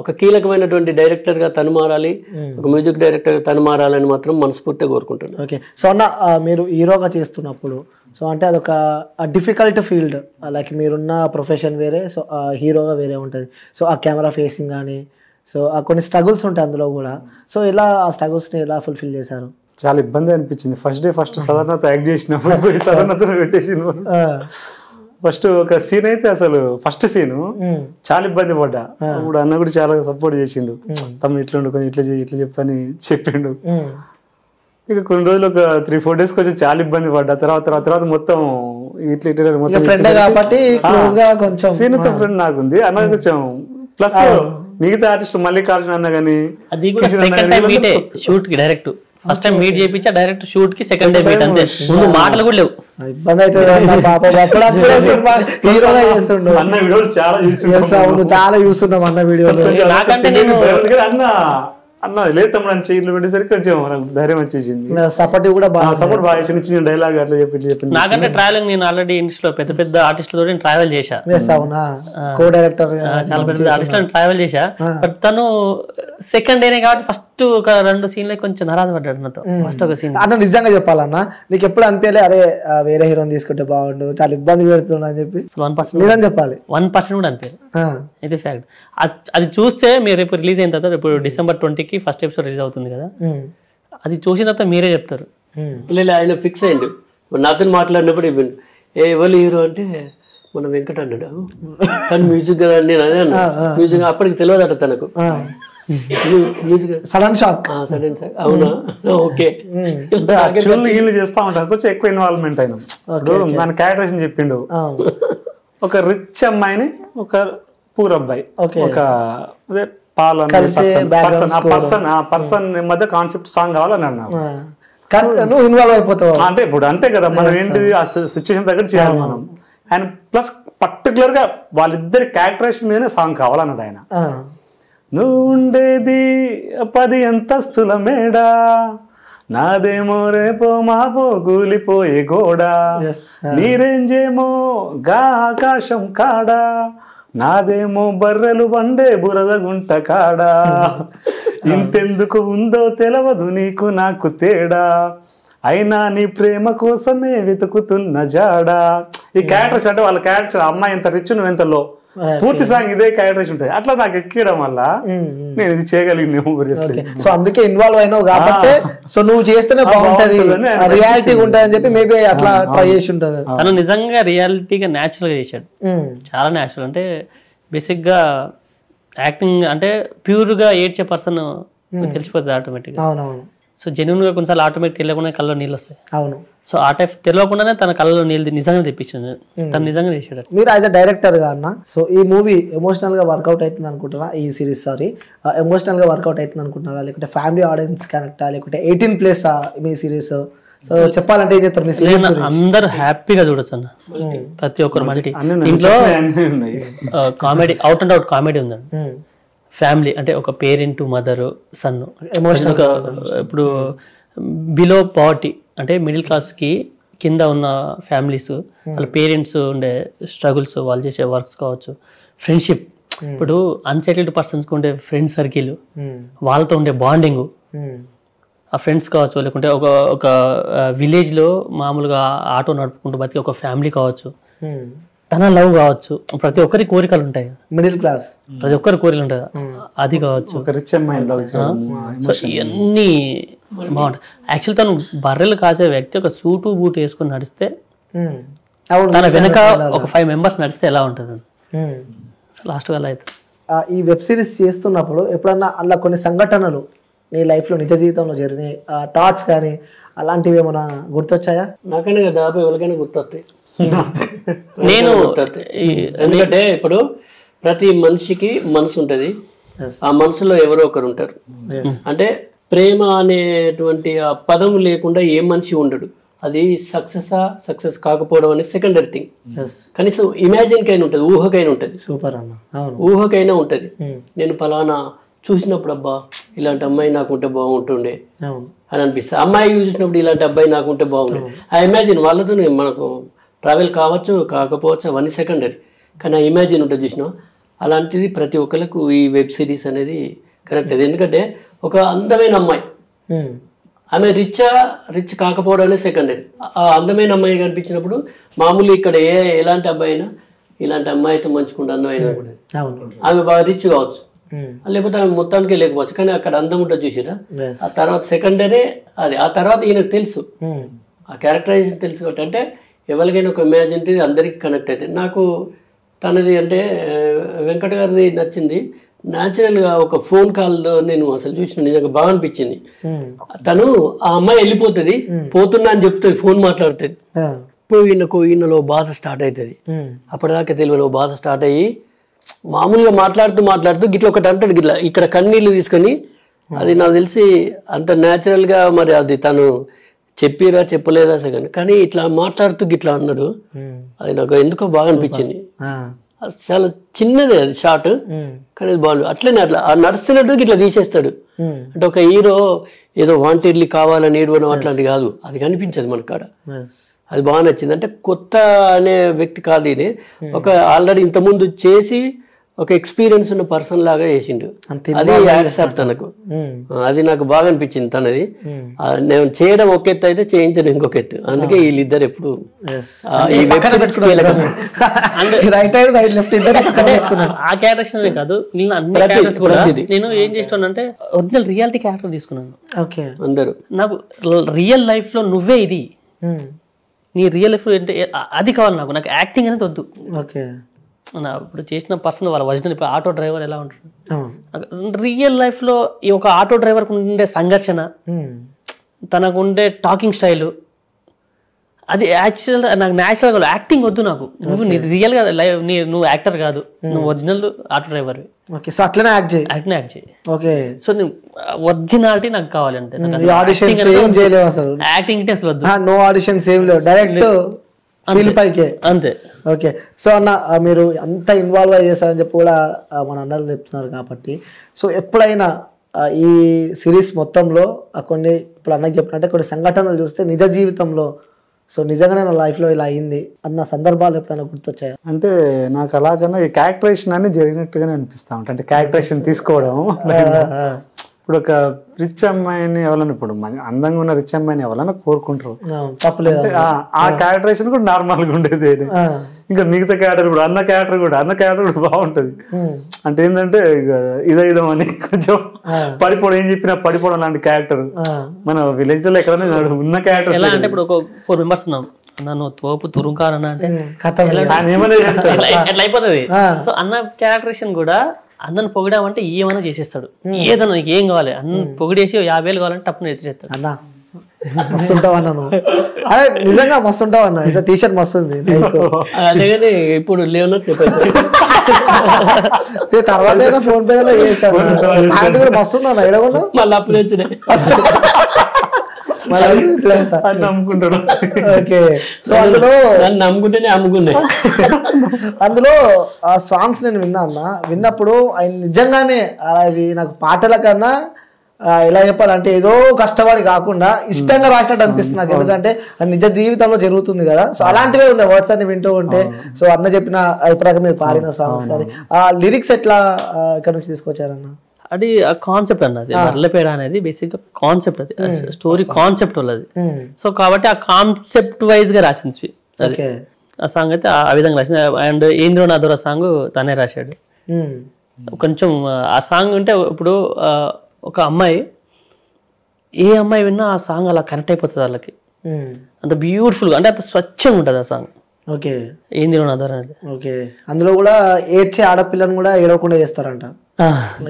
ఒక కీలకమైనటువంటి డైరెక్టర్గా తను మారాలి, ఒక మ్యూజిక్ డైరెక్టర్గా తను మారాలని మాత్రం మనస్ఫూర్తిగా కోరుకుంటున్నాను. ఓకే. సో అన్న మీరు హీరోగా చేస్తున్నప్పుడు సో అంటే అదొక డిఫికల్ట్ ఫీల్డ్, లైక్ మీరున్న ప్రొఫెషన్ వేరే, సో హీరోగా వేరే ఉంటుంది. సో ఆ కెమెరా ఫేసింగ్ కానీ సో కొన్ని స్ట్రగుల్స్ ఉంటాయి అందులో కూడా. సో ఎలా ఆ స్ట్రగుల్స్ని ఎలా ఫుల్ఫిల్ చేశారు? చాలా ఇబ్బంది అనిపించింది. ఫస్ట్ సదర్నతో యాక్ట్ చేసినప్పుడు సదర్నతో పెట్టేసిన ఫస్ట్ ఒక సీన్ అయితే అసలు ఫస్ట్ సీను చాలా ఇబ్బంది పడ్డా. ఇప్పుడు అన్న కూడా చాలా సపోర్ట్ చేసిండు, తమ్ముడు ఇట్లా కొంచెం ఇట్లా చెప్పని చెప్పిండు. ఇక కొన్ని రోజులు ఒక 3-4 days కొంచెం చాలా ఇబ్బంది పడ్డా. తర్వాత మొత్తం ఇట్లా మొత్తం సీన్ ఫ్రెండ్ నాకుంది అన్న కొంచెం ప్లస్ మిగతా ఆర్టిస్టులు మల్లికార్జున అన్న కానీ షూట్ కి డైరెక్ట్ ఫస్ట్ టైం మీట్ చేయించా, డైరెక్ట్ షూట్ కి సెకండ్ డే మీట్ అంతే. ముందు మాటలు కూడా లేవు. ఇబ్బంది అవుతుంది అన్న వీడియోలు చాలా చూస్తున్నాం అన్న వీడియోస్. నాకంటే నేను అన్న లేదు తమ్ముడు అని చెయ్యి పెట్టేసరికి కొంచెం మనకు ధైర్యం వచ్చేసింది. సపోర్ట్ కూడా సపోర్ట్ బాగా చిన్న డైలాగ్ అట్లా చెప్పి నాకంటే ట్రావెలింగ్ నేను ఆల్రెడీ ఇండస్ట్రీలో పెద్ద ఆర్టిస్టులతో నేను ట్రావెల్ చేశా, కో డైరెక్టర్ చాలా పెద్ద ఆర్టిస్ట్ ట్రావెల్ చేశా. బట్ తను సెకండ్ డేనే కాబట్టి ఫస్ట్ ఒక 2 సీన్లు కొంచెం నారాజ పడ్డాడు నాతో. ఫస్ట్ ఒక సీన్ అన్న నిజంగా చెప్పాలన్నా నీకు ఎప్పుడు అనిపించలే అరే వేరే హీరోని తీసుకుంటే బాగుండు, చాలా ఇబ్బంది పెడుతున్నా అని చెప్పి? 1% నిజం చెప్పాలి, 1% కూడా అనిపించదు. ఇది ఫ్యాక్ట్. అది చూస్తే మీరు రేపు రిలీజ్ అయిన తర్వాత, రేపు December 20కి ఫస్ట్ ఎపిసోడ్ రిలీజ్ అవుతుంది కదా, అది చూసిన తర్వాత మీరే చెప్తారు. ఆయన ఫిక్స్ అయ్యిండు. నాతో మాట్లాడినప్పుడు ఇవ్వండి ఎవరు హీరో అంటే మన వెంకట అన్నాడు. తను మ్యూజిక్ నేను అదే అన్నా మ్యూజిక్ అప్పటికి తెలియదట తనకు. Sudden shock. అవునా ఓకే. వీళ్ళు చేస్తా ఉంటారు కొంచెం ఎక్కువ ఇన్వాల్వ్మెంట్ అయినా. మన క్యారెక్టరేషన్ చెప్పిండు, ఒక రిచ్ అమ్మాయిని ఒక పూర్ అబ్బాయి, ఒక అదే పర్సన్ మధ్య కాన్సెప్ట్ సాంగ్ కావాలని అన్నాడు. ఇన్వాల్వ్ అయిపోతావు అంటే ఇప్పుడు అంతే కదా, మనం ఏంటిది ఆ సిచ్యువేషన్ దగ్గర చేయాలి మనం. అండ్ ప్లస్ పర్టికులర్ గా వాళ్ళిద్దరి క్యారెక్టరేషన్ మీదనే సాంగ్ కావాలన్నాడు ఆయన. నువ్వు ఉండేది 10 అంతస్తుల మేడా, నాదేమో రేపో మాపో కూలిపోయే గోడా, నీరేంజేమో గా ఆకాశం కాడా, నాదేమో బర్రెలు బండే బురద గుంట కాడా, ఇంతెందుకు ఉందో తెలవదు నీకు నాకు తేడా, అయినా నీ ప్రేమ కోసమే వెతుకుతున్న జాడా. ఈ క్యారెక్టర్స్ అంటే వాళ్ళ క్యారెక్టర్ అమ్మాయి ఎంత రిచ్ నువ్వు ఎంత లో, పూర్తి సాంగ్ ఇదే క్యారెక్టర్స్ ఉంటాయి. అట్లా నాకు ఎక్కడం వల్ల నేను ఇది చేయగలిగిన. సో అందుకే ఇన్వాల్వ్ అయినావు కాబట్టి సో నువ్వు చేస్తేనే బాగుంటది, రియాలిటీ ఉంటది అని చెప్పి మేబీ అట్లా ట్రై చేసి ఉంటది. తను నిజంగా రియాలిటీగా న్యాచురల్ గా చేశాడు, చాలా న్యాచురల్. అంటే బేసిక్ గా యాక్టింగ్ అంటే ప్యూర్ గా ఏడ్చే పర్సన్ తెలిసిపోతుంది ఆటోమేటిక్ గా. అవునవును. సో జెన్యున్ గా కొన్నిసార్లు ఆటోమేటిక్ తెలియకుండా కళ్ళలో నీళ్ళు వస్తాయి. అవును. సో ఆ టైప్ తెలియకుండానే తన కళ్ళలో నీళ్ళు నిజంగా తెప్పించింది, తను నిజంగా చేసాడు. మీరు యాజ్ అ డైరెక్టర్ గా అన్న, సో ఈ మూవీ ఎమోషనల్ గా వర్కౌట్ అవుతుంది అనుకుంటారా? ఈ సిరీస్ ఎమోషనల్ గా వర్కౌట్ అవుతుంది అనుకుంటారా, లేకుంటే ఫ్యామిలీ ఆడియన్స్ కనెక్టా, లేకుంటే 18+ మీ సిరీస్? సో చెప్పాలంటే ఏం చెప్తారు మీ సిరీస్? అందరూ హ్యాపీగా చూడొచ్చు అన్న, ప్రతి ఒక్కరు. మల్టీ ఇంట్లో comedy, out and out comedy ఉందండి. ఫ్యామిలీ అంటే ఒక పేరెంట్, మదర్, సన్, ఇప్పుడు బిలో పావర్టీ అంటే మిడిల్ క్లాస్కి కింద ఉన్న ఫ్యామిలీస్, వాళ్ళ పేరెంట్స్ ఉండే స్ట్రగుల్స్, వాళ్ళు చేసే వర్క్స్ కావచ్చు, ఫ్రెండ్షిప్, ఇప్పుడు అన్సెటిల్డ్ పర్సన్స్కి ఉండే ఫ్రెండ్ సర్కిల్, వాళ్ళతో ఉండే బాండింగ్, ఆ ఫ్రెండ్స్ కావచ్చు, లేకుంటే ఒక విలేజ్లో మామూలుగా ఆటో నడుపుకుంటూ బతికి ఒక ఫ్యామిలీ కావచ్చు, తన లవ్ కావచ్చు, ప్రతి ఒక్కరి కోరికలు ఉంటాయి. మిడిల్ క్లాస్ ప్రతి ఒక్కరి కోరికలు ఉంటాయి, అది కావచ్చు. సో ఇవన్నీ బాగుంటాయి. యాక్చువల్ తను బర్రెలు కాసే వ్యక్తి ఒక సూటు బూట్ వేసుకుని నడిస్తే, తన వెనక ఒక 5 members నడిస్తే ఎలా ఉంటుంది లాస్ట్ అలా అయితే. ఈ వెబ్ సిరీస్ చేస్తున్నప్పుడు ఎప్పుడన్నా అలా కొన్ని సంఘటనలు నీ లైఫ్లో నిజ జీవితంలో జరిగినాయి, థాట్స్ కానీ అలాంటివి ఏమైనా గుర్తొచ్చాయా? నాకైనా దాదాపు ఎవరికైనా గుర్తొస్తాయి. నేను ఎందుకంటే ఇప్పుడు ప్రతి మనిషికి మనసు ఉంటుంది, Yes. ఆ మనసులో ఎవరో ఒకరు ఉంటారు. Yes. అంటే ప్రేమ అనేటువంటి ఆ పదం లేకుండా ఏ మనిషి ఉండడు. అది సక్సెస్ కాకపోవడం అనేది సెకండరీ థింగ్. Yes. కనీసం ఇమాజిన్ కైనా ఉంటుంది, ఊహకైనా ఉంటుంది, సూపర్ అన్న. అవును. ఊహకైనా ఉంటుంది. నేను ఫలానా చూసినప్పుడు అబ్బా ఇలాంటి అమ్మాయి నాకుంటే బాగుంటుండే అవును. అని అనిపిస్తుంది. అమ్మాయి చూసినప్పుడు ఇలాంటి అబ్బాయి నాకుంటే బాగుండే. ఆ ఇమాజిన్ వాళ్ళతో మనకు ట్రావెల్ కావచ్చు కాకపోవచ్చు అవన్నీ సెకండరీ, కానీ ఆ ఇమాజిన్ ఉంటుంది చూసినా. అలాంటిది ప్రతి ఒక్కరికి ఈ వెబ్ సిరీస్ అనేది కరెక్ట్. అది ఎందుకంటే ఒక అందమైన అమ్మాయి, ఆమె రిచ్ కాకపోవడం అనేది సెకండరీ. ఆ అందమైన అమ్మాయి కనిపించినప్పుడు మామూలు ఇక్కడ ఎలాంటి అబ్బాయి అయినా ఇలాంటి అమ్మాయితో మంచుకుంటే అందమైన అవును. ఆమె బాగా రిచ్ కావచ్చు, లేకపోతే ఆమె మొత్తానికే లేకపోవచ్చు, కానీ అక్కడ అందం ఉంటుంది చూసిరా. ఆ తర్వాత సెకండరీ అది. ఆ తర్వాత ఈయనకు తెలుసు, ఆ క్యారెక్టరైజేషన్ తెలుసు కాబట్టి అంటే ఎవరికైనా ఒక ఇమాజిన్ అందరికీ కనెక్ట్ అవుతుంది. నాకు తనది అంటే వెంకట గారిది నచ్చింది. న్యాచురల్గా ఒక ఫోన్ కాల్లో నేను అసలు చూసిన నిజంగా బాగా అనిపించింది. తను ఆ అమ్మాయి వెళ్ళిపోతుంది, పోతున్నా అని చెప్తుంది, ఫోన్ మాట్లాడుతుంది. ఇప్పుడు ఈయనలో బాధ స్టార్ట్ అవుతుంది. అప్పటిదాకా తెలియని బాధ స్టార్ట్ అయ్యి మామూలుగా మాట్లాడుతూ గిట్ల ఒకటి అంటాడు, గిట్లా ఇక్కడ కన్నీళ్ళు తీసుకొని. అది నాకు తెలిసి అంత న్యాచురల్గా మరి అది తను చెప్పిరా చెప్పలేదా సెకండ్, కానీ ఇట్లా మాట్లాడుతూ గిట్లా అన్నాడు. అది నాకు ఎందుకో బాగా అనిపించింది. చాలా చిన్నదే అది షార్ట్, కానీ అది బాగుంది. అట్లనే అట్లా నడుస్తున్నట్టు ఇట్లా తీసేస్తాడు. అంటే ఒక హీరో ఏదో వాంటెడ్లీ కావాలని ఏడవడం అట్లాంటి కాదు, అది కనిపించదు మన కాడ. అది బాగా నచ్చింది. అంటే కొత్త అనే వ్యక్తి కాదు ఇది, ఒక ఆల్రెడీ ఇంతకుముందు చేసి ఒక ఎక్స్పీరియన్స్ ఉన్న పర్సన్ లాగా చేసిండు. అది యాక్సెప్ట్ తనకు. అది నాకు బాగా అనిపించింది తనది. నేను చేయడం ఒక ఎత్తు అయితే చేయించడం ఇంకొక ఎత్తు. అందుకే వీళ్ళిద్దరు ఎప్పుడు ఆ క్యారెక్టర్ కాదు, నేను ఏం చేస్తానంటే ఒరిజినల్ రియాలిటీ క్యారెక్టర్ తీసుకున్నాను. అందరూ నాకు రియల్ లైఫ్ లో నువ్వే ఇది, నీ రియల్ లైఫ్ అంటే అది కావాలి నాకు. నాకు యాక్టింగ్ అనేది వద్దు. ఇప్పుడు చేసిన పర్సన్ వాళ్ళ ఒరిజినల్. ఇప్పుడు ఆటో డ్రైవర్ ఎలా ఉంటాడు రియల్ లైఫ్ లో, ఈ ఒక ఆటో డ్రైవర్ ఉండే సంఘర్షణ, తనకు ఉండే టాకింగ్ స్టైలు, అది యాక్చువల్ నాకు న్యాచురల్ యాక్టింగ్ వద్దు నాకు. నువ్వు రియల్ గా నువ్వు యాక్టర్ కాదు, నువ్వు ఒరిజినల్ ఆటో డ్రైవర్. అట్లనే యాక్ట్ చేయి. సో ఒరిజినాలిటీ నాకు కావాలి. అంటే యాక్టింగ్ అసలు వద్దు. నో ఆడిషన్స్ ఏం లేవు, డైరెక్ట్ అంతే. ఓకే. సో అన్న మీరు అంత ఇన్వాల్వ్ అయ్యి చేస్తారని చెప్పి కూడా మన అన్నలు చెప్తున్నారు కాబట్టి, సో ఎప్పుడైనా ఈ సిరీస్ మొత్తంలో కొన్ని ఇప్పుడు అన్నకి చెప్పినట్టే కొన్ని సంఘటనలు చూస్తే నిజ జీవితంలో సో నిజంగానే నా లైఫ్లో ఇలా అయింది అన్న సందర్భాలు ఎప్పుడైనా గుర్తొచ్చాయా? అంటే నాకు అలాగన్నా ఈ క్యారెక్టరేషన్ అని జరిగినట్టుగానే అనిపిస్తా ఉంటుంది. అంటే క్యారెక్టరేషన్ తీసుకోవడం, ఇప్పుడు ఒక రిచ్ అమ్మాయిని ఎవరైనా, ఇప్పుడు అందంగా ఉన్న రిచ్ అమ్మాయిని ఎవరైనా కోరుకుంటారు, తప్పలేదు. ఆ క్యారెక్టరేషన్ కూడా నార్మల్ గా ఉండేది. ఇంకా మిగతా క్యారెక్టర్ కూడా అన్న క్యారెక్టర్ కూడా బాగుంటది. అంటే ఏంటంటే ఇదో అని కొంచెం పడిపోవడం, ఏం చెప్పినా పడిపోవడం లాంటి క్యారెక్టర్ మన విలేజ్ లో ఎక్కడైనా ఉన్న క్యారెక్టర్. ఎలా అంటే ఇప్పుడు ఒక 4 మెంబర్స్ ఉన్నాం, నన్ను తోపు తురుంకారన్నా అంటే ఎట్లా అయిపోతుంది. సో అన్న క్యారెక్టరేషన్ కూడా అన్నను పొగిడామంటే ఏమైనా చేసేస్తాడు, ఏదన్నా నీకు ఏం కావాలి అన్న పొగిడేసి 50,000 కావాలంటే తప్పున ఎత్తిచేస్తాడు. అన్న మస్తు ఉంటావన్నా నువ్వు, అదే నిజంగా మస్తు ఉంటావన్నా, ఇంకా టీషర్ట్ మస్తు ఉంది. అదే ఇప్పుడు లేనట్టు తర్వాత ఫోన్ పే కూడా మస్తు ఉన్నా ఎడగొండు మళ్ళీ అప్పుడే వచ్చినాయి. నమ్ముకుంటాడు. ఓకే. సో అందులో నమ్ముకుంటేనే అమ్ముకున్నాయి. అందులో ఆ సాంగ్స్ నేను విన్నప్పుడు ఆయన నిజంగానే అది నాకు పాటల కన్నా ఎలా చెప్పాలంటే ఏదో కష్టపడి కాకుండా ఇష్టంగా రాసినట్టు అనిపిస్తుంది నాకు. ఎందుకంటే అది నిజ జీవితంలో జరుగుతుంది కదా. సో అలాంటివే ఉన్నాయి వర్డ్స్ అన్ని వింటూ ఉంటే. సో అన్న చెప్పిన ఇప్పటిదాకా మీరు పాడిన సాంగ్స్ కానీ ఆ లిరిక్స్ ఎట్లా ఇక్కడ నుంచి తీసుకొచ్చారన్న? అది ఆ కాన్సెప్ట్ అన్నది మర్లపేడ అనేది బేసిక్ గా కాన్సెప్ట్, అది స్టోరీ కాన్సెప్ట్ వాళ్ళది. సో కాబట్టి ఆ కాన్సెప్ట్ వైజ్ గా రాసింది అది. ఆ సాంగ్ అయితే ఆ విధంగా రాసింది. అండ్ ఏంద్రో నాదోర సాంగ్ తనే రాశాడు. కొంచెం ఆ సాంగ్ అంటే ఇప్పుడు ఒక అమ్మాయి, ఏ అమ్మాయి విన్నా ఆ సాంగ్ అలా కనెక్ట్ అయిపోతుంది వాళ్ళకి. అంత బ్యూటిఫుల్ గా, అంటే అంత స్వచ్ఛంగా ఉంటుంది ఆ సాంగ్. ఓకే. ఏంద్రో నాదోర అనేది. ఓకే. అందులో కూడా ఏడ్చే ఆడపిల్లని కూడా ఏడవకుండా చేస్తారంట.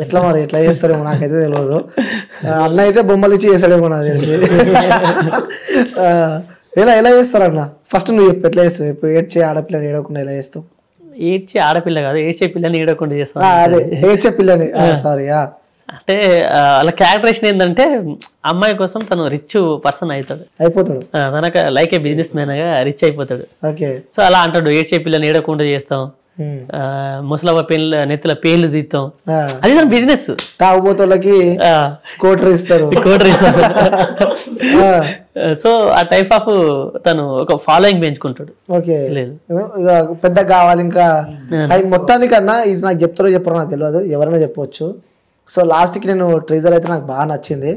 ఎట్లా మరి ఎట్లా చేస్తారేమో నాకైతే తెలియదు. అన్న అయితే బొమ్మలు ఇచ్చి చేస్తాడేమో నాకు తెలిసి. ఎలా చేస్తారన్న? ఫస్ట్ నువ్వు చెప్పు, ఎట్లా చేస్తావు? ఇప్పుడు ఏడ్చే ఆడపిల్లని ఏడవకుండా ఎలా చేస్తావు? ఏడ్చే ఆడపిల్ల కాదు, ఏడ్చే పిల్లని ఏడకుండా చేస్తాం. అదే ఏడ్చే పిల్లని, సారీ. అంటే అలా క్యారెక్టరేషన్ ఏంటంటే అమ్మాయి కోసం తను రిచ్ పర్సన్ అయిపోతాడు, తనకు లైక్ ఏ బిజినెస్ మ్యాన్ గా రిచ్ అయిపోతాడు. ఓకే. సో అలా అంటాడు, ఏడ్చే పిల్లని ఏడకుండా చేస్తాం, ముసలవ్వ పేర్లు నెత్తిల పేర్లు తీస్తాం, అది తన బిజినెస్. తాగుబోతులకి కోటరీ ఇస్తారు. సో ఆ టైప్ ఆఫ్ తను ఒక ఫాలోయింగ్ పెంచుకుంటాడు. ఓకే, ఇక పెద్ద కావాలి ఇంకా. మొత్తానికన్నా ఇది నాకు చెప్తారో చెప్పారో నాకు తెలియదు, ఎవరైనా చెప్పవచ్చు. సో లాస్ట్ కి నేను ట్రీజర్ అయితే నాకు బాగా నచ్చింది.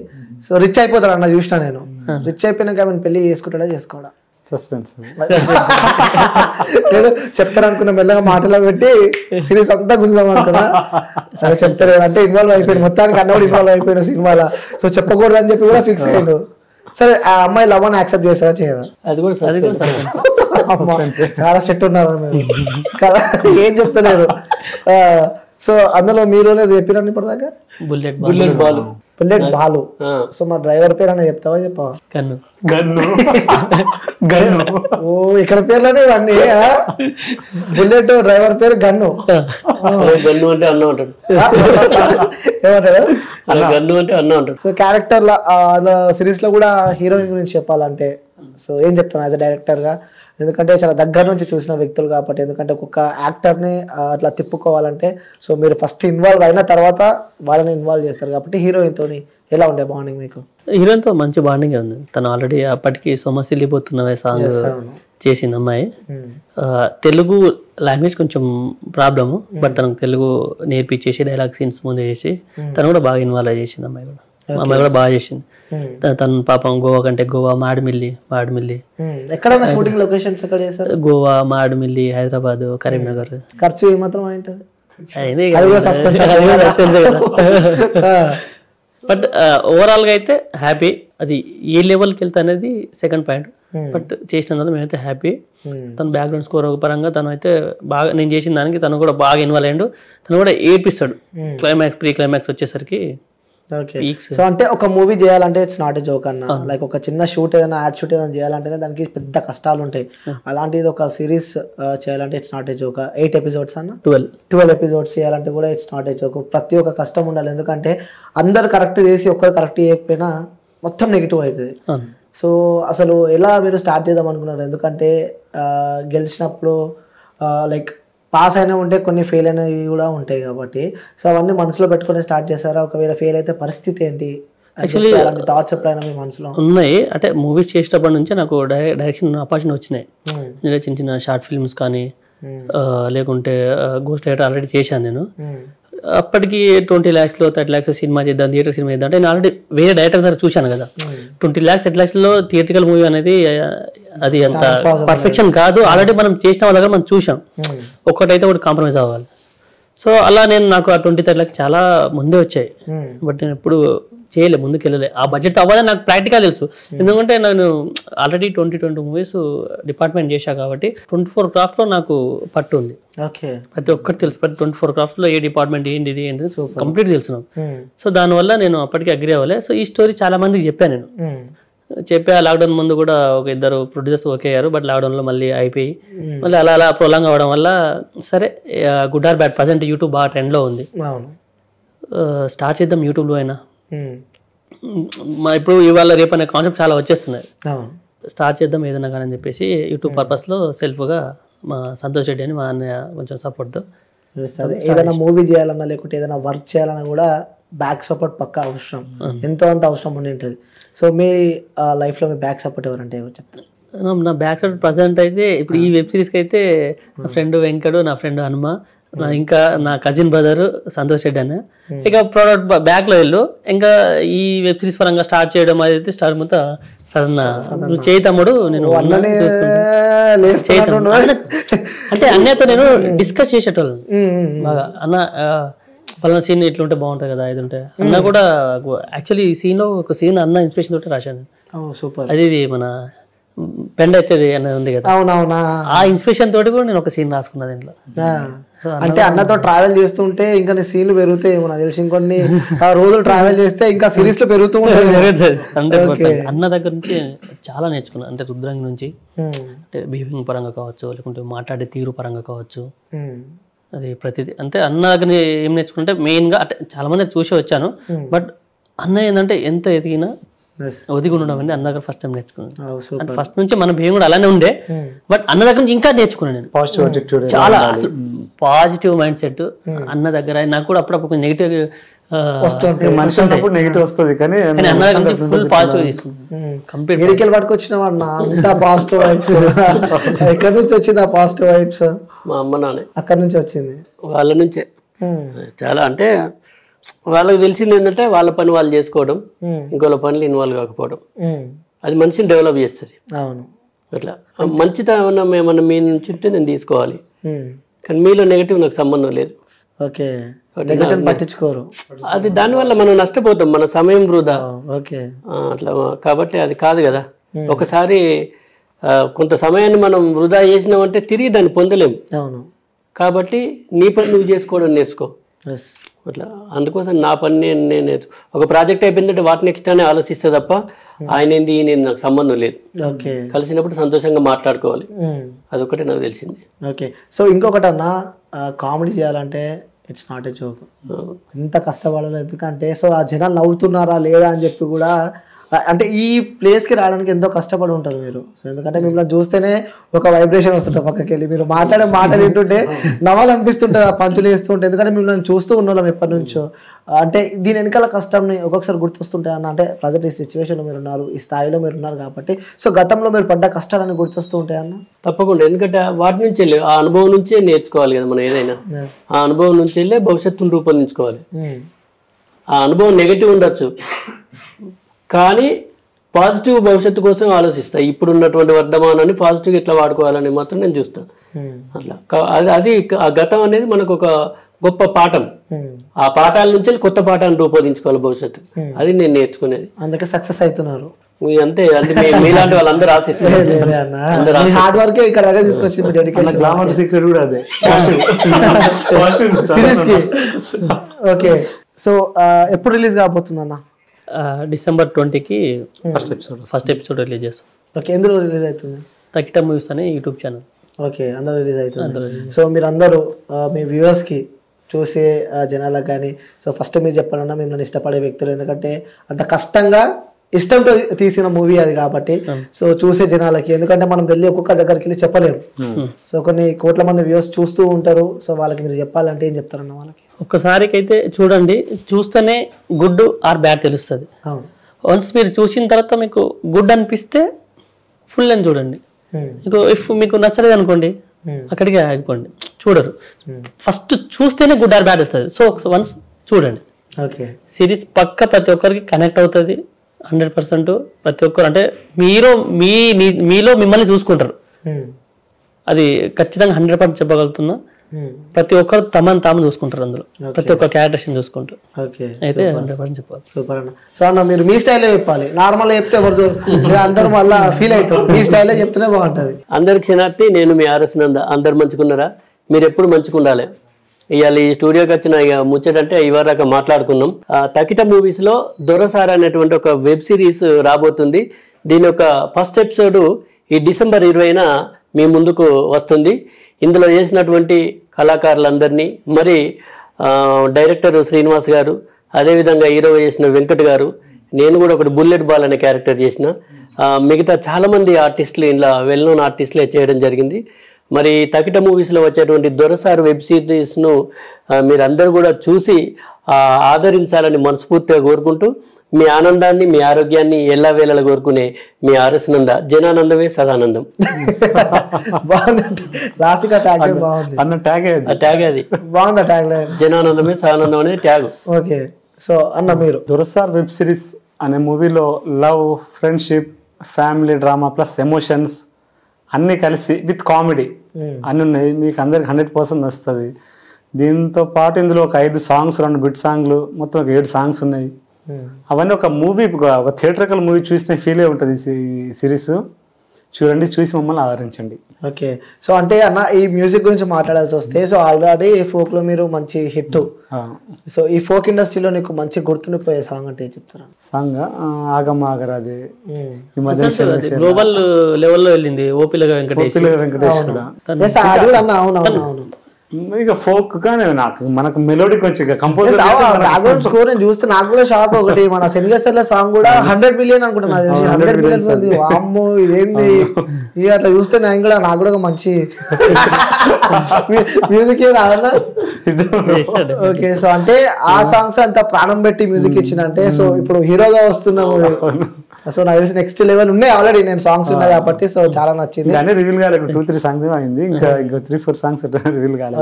సో రిచ్ అయిపోతాడు అన్న, చూసిన నేను. రిచ్ అయిపోయినాక ఆమెను పెళ్లి చేసుకుంటాడా చేసుకోవడా? సస్పెన్స్. నేను చెప్తారనుకున్నా, మెల్లగా మాటలో పెట్టి సిరీస్ అంతా గుంజాం అనుకున్నా. సరే చెప్తారు అంటే ఇన్వాల్వ్ అయిపోయాడు, మొత్తానికి అన్న కూడా ఇన్వాల్వ్ అయిపోయాడు సినిమాలో. సో చెప్పకూడదు అని చెప్పి కూడా ఫిక్స్ అయ్యాడు. సరే ఆ అమ్మాయి లవ్ అని యాక్సెప్ట్ చేస్తారా చేయదా? అది కూడా చాలా సెట్ ఉన్నారు కదా, ఏం చెప్తలేరు. సో అందులో మీరు చెప్పిరండి ఇప్పటిదాకా bullet Balu. Bullet Balu. So మా డ్రైవర్ పేరు అన్న చెప్తావా? చెప్పవా? గన్ను. ఓ ఇక్కడ పేర్లోనే ఇవన్నీ. బుల్లెట్ డ్రైవర్ పేరు గన్ను. గన్ను అంటే అన్న ఉంటాడు, ఏమంటాడు? గన్ను అంటే అన్న ఉంటాడు. సో క్యారెక్టర్ సిరీస్ లో కూడా హీరోయిన్ గురించి చెప్పాలంటే సో ఏం చెప్తాను యాజ్ అ డైరెక్టర్ గా? ఎందుకంటే చాలా దగ్గర నుంచి చూసిన వ్యక్తులు కాబట్టి. ఎందుకంటే ఒక్కొక్క యాక్టర్ని అట్లా తిప్పుకోవాలంటే సో మీరు ఫస్ట్ ఇన్వాల్వ్ అయిన తర్వాత వాళ్ళని ఇన్వాల్వ్ చేస్తారు కాబట్టి హీరోయిన్ తోని ఎలా ఉండే బాండింగ్ మీకు? హీరోయిన్ తో మంచి బాండింగ్ ఉంది. తను ఆల్రెడీ అప్పటికి సొమసిల్లిపోతున్నవే సాంగ్ చేసింది అమ్మాయి. తెలుగు లాంగ్వేజ్ కొంచెం ప్రాబ్లము, బట్ తనకు తెలుగు నేర్పించేసి డైలాగ్ సీన్స్ ముందు చేసి తను కూడా బాగా ఇన్వాల్వ్ చేసింది. అమ్మాయి కూడా బాగా చేసింది. తను పాపం గోవా కంటే గోవా, మాడిమిల్లి ఎక్కడైనా షూటింగ్ లొకేషన్స్ ఎక్కడ చేశారు? గోవా, మాడిమిల్లి, హైదరాబాద్, కరీంనగర్. ఖర్చు ఏమాత్రం అయింటది? బట్ ఓవరాల్ గా అయితే హ్యాపీ. అది ఏ లెవెల్కి వెళ్తా అనేది సెకండ్ పాయింట్. బట్ చేసినందుకు మేమైతే హ్యాపీ. తన బ్యాక్గ్రౌండ్ స్కోర్ పరంగా తను అయితే బాగా, నేను చేసిన దానికి తను కూడా బాగా ఇన్వాల్వ్ అయ్యాడు. తను కూడా ఏడ్పిస్తాడు క్లైమాక్స్, ప్రీ క్లైమాక్స్ వచ్చేసరికి. సో అంటే ఒక మూవీ చేయాలంటే ఇట్స్ నాట్ ఎ జోక్ అన్న. లైక్ ఒక చిన్న షూట్ ఏదైనా యాడ్ షూట్ ఏదైనా చేయాలంటేనే దానికి పెద్ద కష్టాలు ఉంటాయి. అలాంటిది ఒక సిరీస్ చేయాలంటే it's not a joke. 8 episodes అన్న, 12 ఎపిసోడ్స్ చేయాలంటే కూడా ఇట్స్ నాట్ ఎ జోక్. ప్రతి ఒక్క కష్టం ఉండాలి. ఎందుకంటే అందరు కరెక్ట్ చేసి ఒక్కరు కరెక్ట్ చేయకపోయినా మొత్తం నెగిటివ్ అవుతుంది. సో అసలు ఎలా మీరు స్టార్ట్ చేద్దాం అనుకున్నారు? ఎందుకంటే గెలిచినప్పుడు లైక్ పాస్ అయినా ఉంటే కొన్ని ఫెయిల్ అయినవి కూడా ఉంటాయి కాబట్టి సో అవన్నీ మనసులో పెట్టుకుని స్టార్ట్ చేస్తారా? ఒకవేళ ఫెయిల్ అయితే పరిస్థితి ఏంటి? యాక్చువల్లీ థాట్స్ ఎప్పుడైనా మీ మనసులో ఉన్నాయి. అంటే మూవీస్ చేసేటప్పటి నుంచే నాకు డైరెక్షన్ ఆపర్చునిటీ వచ్చినాయి. చిన్న చిన్న షార్ట్ ఫిల్మ్స్ కానీ లేకుంటే గోస్ట్ రైటర్ ఆల్రెడీ చేశాను నేను. అప్పటికి 20 lakhs 30 lakhs సినిమా చేద్దాం, థియేటర్ సినిమా చేద్దాం అంటే నేను ఆల్రెడీ వేరే డైరెక్టర్ దగ్గర చూశాను కదా. 20 lakhs 30 lakhs థియేట్రికల్ మూవీ అనేది అది అంత పర్ఫెక్షన్ కాదు. ఆల్రెడీ మనం చేసిన వాళ్ళ దగ్గర మనం చూసాం, ఒక్కటైతే ఒకటి కాంప్రమైజ్ అవ్వాలి. సో అలా నాకు ఆ 20-30 lakhs చాలా ముందే వచ్చాయి. బట్ నేను ఎప్పుడు చేయలే, ముందుకు వెళ్ళలే. ఆ బడ్జెట్ అవ్వాలని నాకు ప్రాక్టికల్ తెలుసు. ఎందుకంటే నేను ఆల్రెడీ 20 మూవీస్ డిపార్ట్మెంట్ చేశా కాబట్టి 24 craft లో నాకు పట్టు ఉంది. ప్రతి ఒక్కటి తెలుసు. ప్రతి 24 craft లో ఏ డిపార్ట్మెంట్ ఏంటిది కంప్లీట్ తెలుసు నాకు. సో దానివల్ల నేను అప్పటికి అగ్రి అవ్వలే. సో ఈ స్టోరీ చాలా మందికి చెప్పాను నేను. లాక్డౌన్ ముందు కూడా ఒక 2 ప్రొడ్యూసర్స్ ఓకే అయ్యారు. బట్ లాక్డౌన్ లో మళ్ళీ అయిపోయి మళ్ళీ అలా ప్రొలాంగ్ అవ్వడం వల్ల సరే good or bad present YouTube బాగా ట్రెండ్ లో ఉంది. స్టార్ట్ చేద్దాం యూట్యూబ్ లో అయినా. ఇప్పుడు ఇవాళ రేపు అనే కాన్సెప్ట్ చాలా వచ్చేస్తున్నాయి. స్టార్ట్ చేద్దాం ఏదైనా కానీ అని చెప్పేసి యూట్యూబ్ పర్పస్ లో సెల్ఫ్ గా మా సంతోష్ రెడ్డి అని మా అన్నయ్య కొంచెం సపోర్ట్ తో ఏదైనా మూవీ చేయాలన్నా లేకుంటే ఏదైనా వర్క్ చేయాలన్నా కూడా బ్యాక్ సపోర్ట్ పక్కా అవసరం, ఎంతో అంత అవసరం ఉండి ఉంటుంది. సో మీ లైఫ్ లో మీ బ్యాక్ సపోర్ట్ ఎవరంటే ఎవరు చెప్తారు? నా బ్యాక్ సపోర్ట్ ప్రజెంట్ అయితే ఇప్పుడు ఈ వెబ్ సిరీస్ కి అయితే నా ఫ్రెండ్ వెంకడు, నా ఫ్రెండ్ హనుమ, ఇంకా నా కజిన్ బ్రదర్ సంతోష్ రెడ్డి అన్న. ఇక ప్రోడక్ట్ బ్యాక్ లో వెళ్ళు. ఇంకా ఈ వెబ్ సిరీస్ పరంగా స్టార్ట్ చేయడం అయితే స్టార్ట్ మొత్తం సడన్ చేయి తమ్ముడు నేను అంటే అన్నయ్యతో నేను డిస్కస్ చేసేటోళ్ళని బాగా. అన్న పలానా సీన్ ఇట్లుంటే బాగుంటుంది కదా, ఇది ఉంటే అన్న కూడా యాక్చువల్లీ ఈ సీన్ లో ఒక సీన్ అన్న ఇన్స్పిరేషన్ తోటి రాశాను. సూపర్. అది మన పెండ్ అవుతుంది అనేది ఉంది కదా, అవునవునా. ఆ ఇన్స్పిరేషన్ తోటి కూడా నేను ఒక సీన్ రాసుకున్నా దీంట్లో. అంటే అన్నతో ట్రావెల్ చేస్తుంటే ఇంకా నీ సీన్లు పెరుగుతాయి ఏమో నాకు తెలిసి. ఇంకొన్ని రోజులు ట్రావెల్ చేస్తే ఇంకా సిరీస్ లో పెరుగుతూ ఉంటాయి. 100%. అన్న దగ్గర నుంచి చాలా నేర్చుకున్నా. అంటే రుద్రంగి నుంచి అంటే బిహేవింగ్ పరంగా కావచ్చు, లేకుంటే మాట్లాడే తీరు పరంగా కావచ్చు, అది ప్రతిదీ. అంటే అన్న దగ్గర ఏం నేర్చుకుంటే మెయిన్గా అంటే చాలా మంది చూసి వచ్చాను, బట్ అన్న ఏంటంటే ఎంత ఎదిగినా ఒదిగి ఉండడం అనేది అన్న దగ్గర ఫస్ట్ టైం నేర్చుకున్నాను. అంటే ఫస్ట్ నుంచి మన బిహేవింగ్ కూడా అలానే ఉండే, బట్ అన్న దగ్గర నుంచి ఇంకా నేర్చుకున్నాను నేను. పాజిటివ్ అటిట్యూడ్, చాలా పాజిటివ్ మైండ్ సెట్ అన్న దగ్గర. నాకు కూడా అప్పుడప్పుడు నెగిటివ్ మనిషి ఉన్నప్పుడు నెగిటివ్ వస్తుంది, కానీ అన్న దగ్గర నుంచి ఫుల్ పాజిటివ్ తీసుకున్నాను. కంప్లీట్ మెడికల్ పట్టుకొచ్చిన వాడు అంత పాజిటివ్ వైబ్స్. ఎక్కడి నుంచి వచ్చింది ఆ పాజిటివ్ వైబ్స్? మా అమ్మ నాన్నే అక్కడ నుంచి వచ్చింది, వాళ్ళ నుంచే. చాలా అంటే వాళ్ళకి తెలిసింది ఏంటంటే వాళ్ళ పని వాళ్ళు చేసుకోవడం, ఇంకోళ్ళ పనులు ఇన్వాల్వ్ కాకపోవడం. అది మనిషిని డెవలప్ చేస్తుంది. అవును, అట్లా మంచితనం ఏమన్నా మీ నుంచి ఉంటే నేను తీసుకోవాలి, కానీ మీలో నెగిటివ్ నాకు సంబంధం లేదు. ఓకే, పట్టించుకోరు. అది దానివల్ల మనం నష్టపోతాం, మన సమయం వృధా. ఓకే, అట్లా కాబట్టి అది కాదు కదా. ఒకసారి కొంత సమయాన్ని మనం వృధా చేసినామంటే తిరిగి దాన్ని పొందలేము. అవును, కాబట్టి నీ పని నువ్వు చేసుకోవడం నేర్చుకో. అట్లా అందుకోసం నా పని నేను ఒక ప్రాజెక్ట్ అయిపోయిందంటే వాటి నెక్స్ట్ అని ఆలోచిస్తే తప్ప ఆయన ఏంది ఈయన నాకు సంబంధం లేదు. కలిసినప్పుడు సంతోషంగా మాట్లాడుకోవాలి, అదొకటి నాకు తెలిసింది. ఓకే, సో ఇంకొకటి అన్న, కామెడీ చేయాలంటే ఇట్స్ నాట్ ఏ జోక్. ఎంత కష్టపడాలి, ఎందుకంటే సో ఆ జనాలు నవ్వుతున్నారా లేదా అని చెప్పి కూడా, అంటే ఈ ప్లేస్కి రావడానికి ఎంతో కష్టపడి ఉంటారు మీరు. సో ఎందుకంటే మిమ్మల్ని చూస్తేనే ఒక వైబ్రేషన్ వస్తుంటుంది పక్కకి వెళ్ళి. మీరు మాట్లాడే మాటలు ఏంటంటే నవ్వాలనిపిస్తుంటుంది, ఆ పంచులు వేస్తుంటే. ఎందుకంటే మిమ్మల్ని చూస్తూ ఉన్నాం ఎప్పటి నుంచో. అంటే దీని వెనకాల కష్టంని ఒక్కొక్కసారి గుర్తొస్తుంటాయి అన్న. అంటే ప్రజెంట్ ఈ సిచ్యువేషన్లో మీరు ఉన్నారు, ఈ స్థాయిలో మీరు ఉన్నారు కాబట్టి, సో గతంలో మీరు పడ్డ కష్టాలని గుర్తొస్తూ ఉంటాయి అన్న. తప్పకుండా, ఎందుకంటే వాటి నుంచి వెళ్ళి ఆ అనుభవం నుంచే నేర్చుకోవాలి కదా మనం ఏదైనా. ఆ అనుభవం నుంచి వెళ్ళే భవిష్యత్తును రూపొందించుకోవాలి. ఆ అనుభవం నెగిటివ్ ఉండొచ్చు, కానీ పాజిటివ్ భవిష్యత్తు కోసం ఆలోచిస్తా. ఇప్పుడు ఉన్నటువంటి వర్ధమానాన్ని పాజిటివ్ ఎట్లా వాడుకోవాలని మాత్రం నేను చూస్తాను. అట్లా అది ఆ గతం అనేది మనకు ఒక గొప్ప పాఠం. ఆ పాఠాల నుంచి కొత్త పాఠాన్ని రూపొందించుకోవాలి భవిష్యత్తు. అది నేను నేర్చుకునేది. అందుకే సక్సెస్ అవుతున్నారు అంతే. అంటే మీలాంటి వాళ్ళందరూ ఆశిస్తారు. హార్డ్ వర్క్ ఇక్కడ దాకా తీసుకొచ్చింది. డెడికేషన్, గ్లామర్ సీక్రెట్ కూడా అదే. ఓకే, సో ఎప్పుడు రిలీజ్ కాబోతుంది అన్న? December 20కి ఫస్ట్ ఎపిసోడ్ రిలీజ్ చేస్తాం. ఓకే, ఎందులో రిలీజ్ అవుతుంది? తకిట మూవీస్ అనే యూట్యూబ్ ఛానల్. ఓకే, అందరూ రిలీజ్ అవుతుంది. సో మీరు అందరూ మీ వ్యూవర్స్కి, చూసే జనాలకు కానీ, సో ఫస్ట్ మీరు చెప్పాలన్నా మిమ్మల్ని ఇష్టపడే వ్యక్తులు, ఎందుకంటే అంత కష్టంగా ఇష్టంతో తీసిన మూవీ అది కాబట్టి, సో చూసే జనాలకి, ఎందుకంటే మనం వెళ్ళి ఒక్కొక్క దగ్గరికి వెళ్ళి చెప్పలేము. సో కొన్ని కోట్ల మంది వ్యూవర్స్ చూస్తూ ఉంటారు. సో వాళ్ళకి మీరు చెప్పాలంటే ఏం చెప్తారన్న వాళ్ళకి? ఒక్కసారికి అయితే చూడండి, చూస్తేనే గుడ్ ఆర్ బ్యాడ్ తెలుస్తుంది. వన్స్ మీరు చూసిన తర్వాత మీకు గుడ్ అనిపిస్తే ఫుల్ అని చూడండి. ఇఫ్ మీకు నచ్చలేదు అనుకోండి, అక్కడికి ఆగిపోండి, చూడరు. ఫస్ట్ చూస్తేనే గుడ్ ఆర్ బ్యాడ్ వస్తుంది. సో వన్స్ చూడండి. ఓకే, సిరీస్ పక్క ప్రతి ఒక్కరికి కనెక్ట్ అవుతుంది 100%. ప్రతి ఒక్కరు అంటే మీలో మిమ్మల్ని చూసుకుంటారు, అది ఖచ్చితంగా 100% చెప్పగలుగుతున్నా. ప్రతి ఒక్కరు తమను తాము చూసుకుంటారు, అందులో ప్రతి ఒక్క క్యారెక్టర్స్ చూసుకుంటారు. అయితే 100% చెప్పాలి. సూపర్ అన్న. సో అన్న మీరు మీ స్టైల్లో చెప్పాలి, నార్మల్ చెప్తే ఎవరు అందరూ మళ్ళీ ఫీల్ అవుతారు. మీ స్టైల్లో చెప్తేనే బాగుంటుంది. అందరికి క్షణార్థి, నేను మీ ఆర్ఎస్ నంద. అందరు మంచుకున్నారా? మీరు ఎప్పుడు మంచుకుండాలి. ఇవాళ ఈ స్టూడియోకి వచ్చిన ముచ్చటంటే ఇవరాక మాట్లాడుకున్నాం. తకిట మూవీస్ లో దొరసార అనేటువంటి ఒక వెబ్ సిరీస్ రాబోతుంది. దీని యొక్క ఫస్ట్ ఎపిసోడ్ ఈ December 20న మీ ముందుకు వస్తుంది. ఇందులో చేసినటువంటి కళాకారులందరినీ, మరి డైరెక్టర్ శ్రీనివాస్ గారు, అదేవిధంగా హీరో చేసిన వెంకట్ గారు, నేను కూడా ఒకటి బుల్లెట్ బాల్ అనే క్యారెక్టర్ చేసిన, మిగతా చాలామంది ఆర్టిస్టులు ఇలా వెల్ నోన్ ఆర్టిస్టులే చేయడం జరిగింది. మరి తకిట మూవీస్లో వచ్చేటువంటి దొరసారు వెబ్ సిరీస్ను మీరందరూ కూడా చూసి ఆదరించాలని మనస్ఫూర్తిగా కోరుకుంటూ, మీ ఆనందాన్ని, మీ ఆరోగ్యాన్ని ఎల్లా వేళలా కోరుకునే మీ ఆర్ఎస్ నంద. జనానందమే సదానందం. ట్యాగ్ అది బాగుంది. ట్యాగ్ జనానందమే సదానందం అనేది ట్యాగ్. ఓకే, సో అన్న మీరు దొరసార్ వెబ్ సిరీస్ అనే మూవీలో love, friendship, family drama plus emotions అన్నీ కలిసి విత్ కామెడీ అన్నీ ఉన్నాయి. మీకు అందరికి 100% వస్తుంది. దీంతో పాటు ఇందులో ఒక 5 సాంగ్స్, 2 బిట్ సాంగ్లు, మొత్తం ఒక 7 సాంగ్స్ ఉన్నాయి. అవన్నీ ఒక మూవీ, ఒక థియేటర్కల్ మూవీ చూసిన ఫీలే ఉంటుంది ఈ సిరీస్. చూడండి, చూసి మమ్మల్ని ఆదరించండి. ఓకే. సో అంటే అన్న ఈ మ్యూజిక్ గురించి మాట్లాడాల్సి వస్తే, సో ఆల్రెడీ ఫోక్ లో మీరు మంచి హిట్. సో ఈ ఫోక్ ఇండస్ట్రీలో నీకు మంచి గుర్తుండిపోయే సాంగ్ అంటే ఏం చెప్తారా? సాంగ్ ఆగమ్మ ఆగరాదే ఈ మధ్య గ్లోబల్ లెవెల్లో వెళ్ళింది. ఓపిలగా వెంకటేష్ కూడా. అవునవును. ఇక ఫోక్ కానీ మనకు మెలోడీ కొంచెం కంపోజర్ బ్యాక్గ్రౌండ్ స్కోర్ చూస్తే నాకు కూడా షాక్. ఒకటి మన సెన్గసర్ల సాంగ్ కూడా 100 మిలియన్ అనుకుంటున్నా, 100 మిలియన్. అమ్మో ఇదేంది ఇక అట్లా చూస్తే నాకు కూడా మంచి మ్యూజిక్ రాదన్నా. ఓకే. సో అంటే ఆ సాంగ్స్ అంత ప్రాణం పెట్టి మ్యూజిక్ ఇచ్చిన అంటే, సో ఇప్పుడు హీరోగా వస్తున్నాము. సో నాకు తెలిసి నెక్స్ట్ లెవెల్ ఉన్నాయి ఆల్రెడీ, నేను సాంగ్స్ ఉన్నాయి కాబట్టి. సో చాలా నచ్చింది. అన్ని రివీల్ కాలేదు, 2-3 సాంగ్స్ అయింది, ఇంకా 3-4 సాంగ్స్ రివీల్ కాలేదు.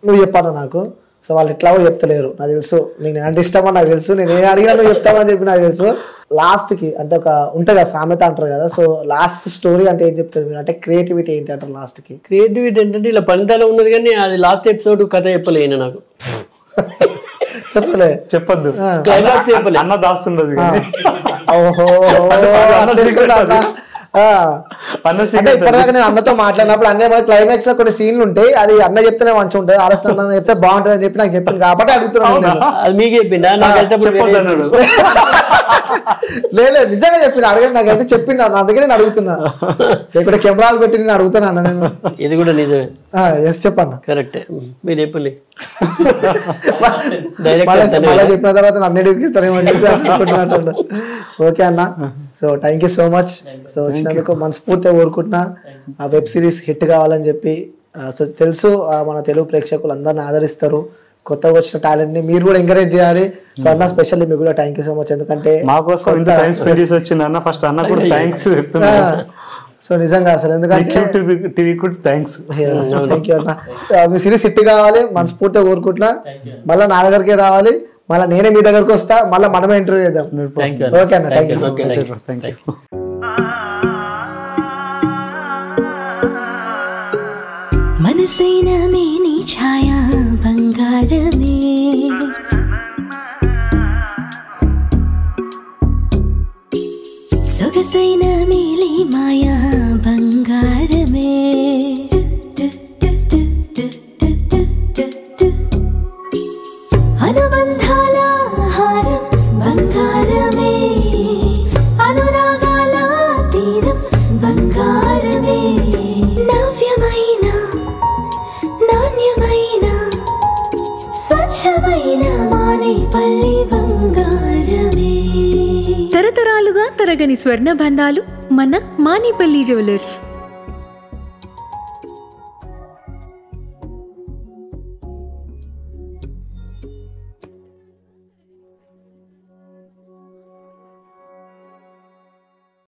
నువ్వు చెప్పాను నాకు. సో వాళ్ళు ఎట్లాగో చెప్తలేరు నాకు తెలుసు, నేను అంటే ఇష్టమని నాకు తెలుసు, నేను ఏ అడిగినా నువ్వు చెప్తామని చెప్పి నాకు తెలుసు. లాస్ట్ కి అంటే ఒక ఉంటుంది కదా సామెత అంటారు కదా, సో లాస్ట్ స్టోరీ అంటే ఏం చెప్తుంది మీరు? అంటే క్రియేటివిటీ ఏంటి అంటారు లాస్ట్ కి? క్రియేటివిటీ ఏంటంటే ఇలా పనితనం ఉన్నది, కానీ అది లాస్ట్ ఎపిసోడ్ కథ చెప్పలేను నాకు. చెప్పొద్దు, క్లైమాక్స్ చెప్పలే, అన్న దాస్తుండదు. ఓహో అంటే ఇప్పటిదాకా నేను అన్నతో మాట్లాడినప్పుడు అన్నీ క్లైమాక్స్ లో కొన్ని సీన్లు ఉంటాయి, అది అన్న చెప్తేనే మంచిగా ఉంటుంది, ఆర్ఎస్ అన్న చెప్తే బాగుంటుంది అని చెప్పి నాకు చెప్పింది కాబట్టి అడుగుతున్నాను. అది మీకు చెప్పిందా? లేదు నిజంగా చెప్పిన అడగండి, నాకైతే చెప్పింది, నా దగ్గర నేను అడుగుతున్నా. ఇక్కడ కెమెరాలు పెట్టి నేను అడుగుతున్నా అన్న. నేను ఇది కూడా నిజమే. ఎస్ చెప్పన్నా. కరెక్టే, మీరు చెప్పలే. మళ్ళీ చెప్పిన తర్వాత నన్ను ఎడిగిస్తారేమో అని చెప్పి అనుకుంటున్నట్టు. ఓకే అన్న, so thank you so much. So వచ్చినందుకు మనస్ఫూర్తిగా కోరుకుంటున్నా ఆ వెబ్ సిరీస్ హిట్ కావాలని చెప్పి. సో తెలుసు మన తెలుగు ప్రేక్షకులు అందరిని ఆదరిస్తారు, కొత్తగా వచ్చిన టాలెంట్ ని మీరు కూడా ఎంకరేజ్ చేయాలి. సో అన్న స్పెషల్లీ మీకు కూడా థ్యాంక్ యూ సో మచ్, ఎందుకంటే మాకోసం ఇంత టైం స్పెండ్ చేసి వచ్చింది అన్న. ఫస్ట్ అన్న కూడా థ్యాంక్స్ చెప్తున్నా. సో నిజంగా అసలు ఎందుకంటే థ్యాంక్స్. థ్యాంక్ యూ అన్న. మీ సిరీస్ హిట్ కావాలి మనస్ఫూర్తిగా కోరుకుంటున్నా. మళ్ళీ నా దగ్గరికే రావాలి, మళ్ళీ నేనే మీ దగ్గరకు వస్తా, మళ్ళీ మనమే ఇంటర్వ్యూ చేద్దాం. ఓకే అన్న, థ్యాంక్ యూ. మనసైన మేని ఛాయా బంగారమే, సొగసైన మేలి మాయా బంగారమే, అనుబంధాల హారం బంగారమే, అనురాగాల తీరం బంగారమే, నవ్యమైన నాణ్యమైన స్వచ్ఛమైన మానేపల్లి బంగారమే. తరతరాలుగా తరగని స్వర్ణ బంధాలు మన మానేపల్లి జ్యువెలర్స్.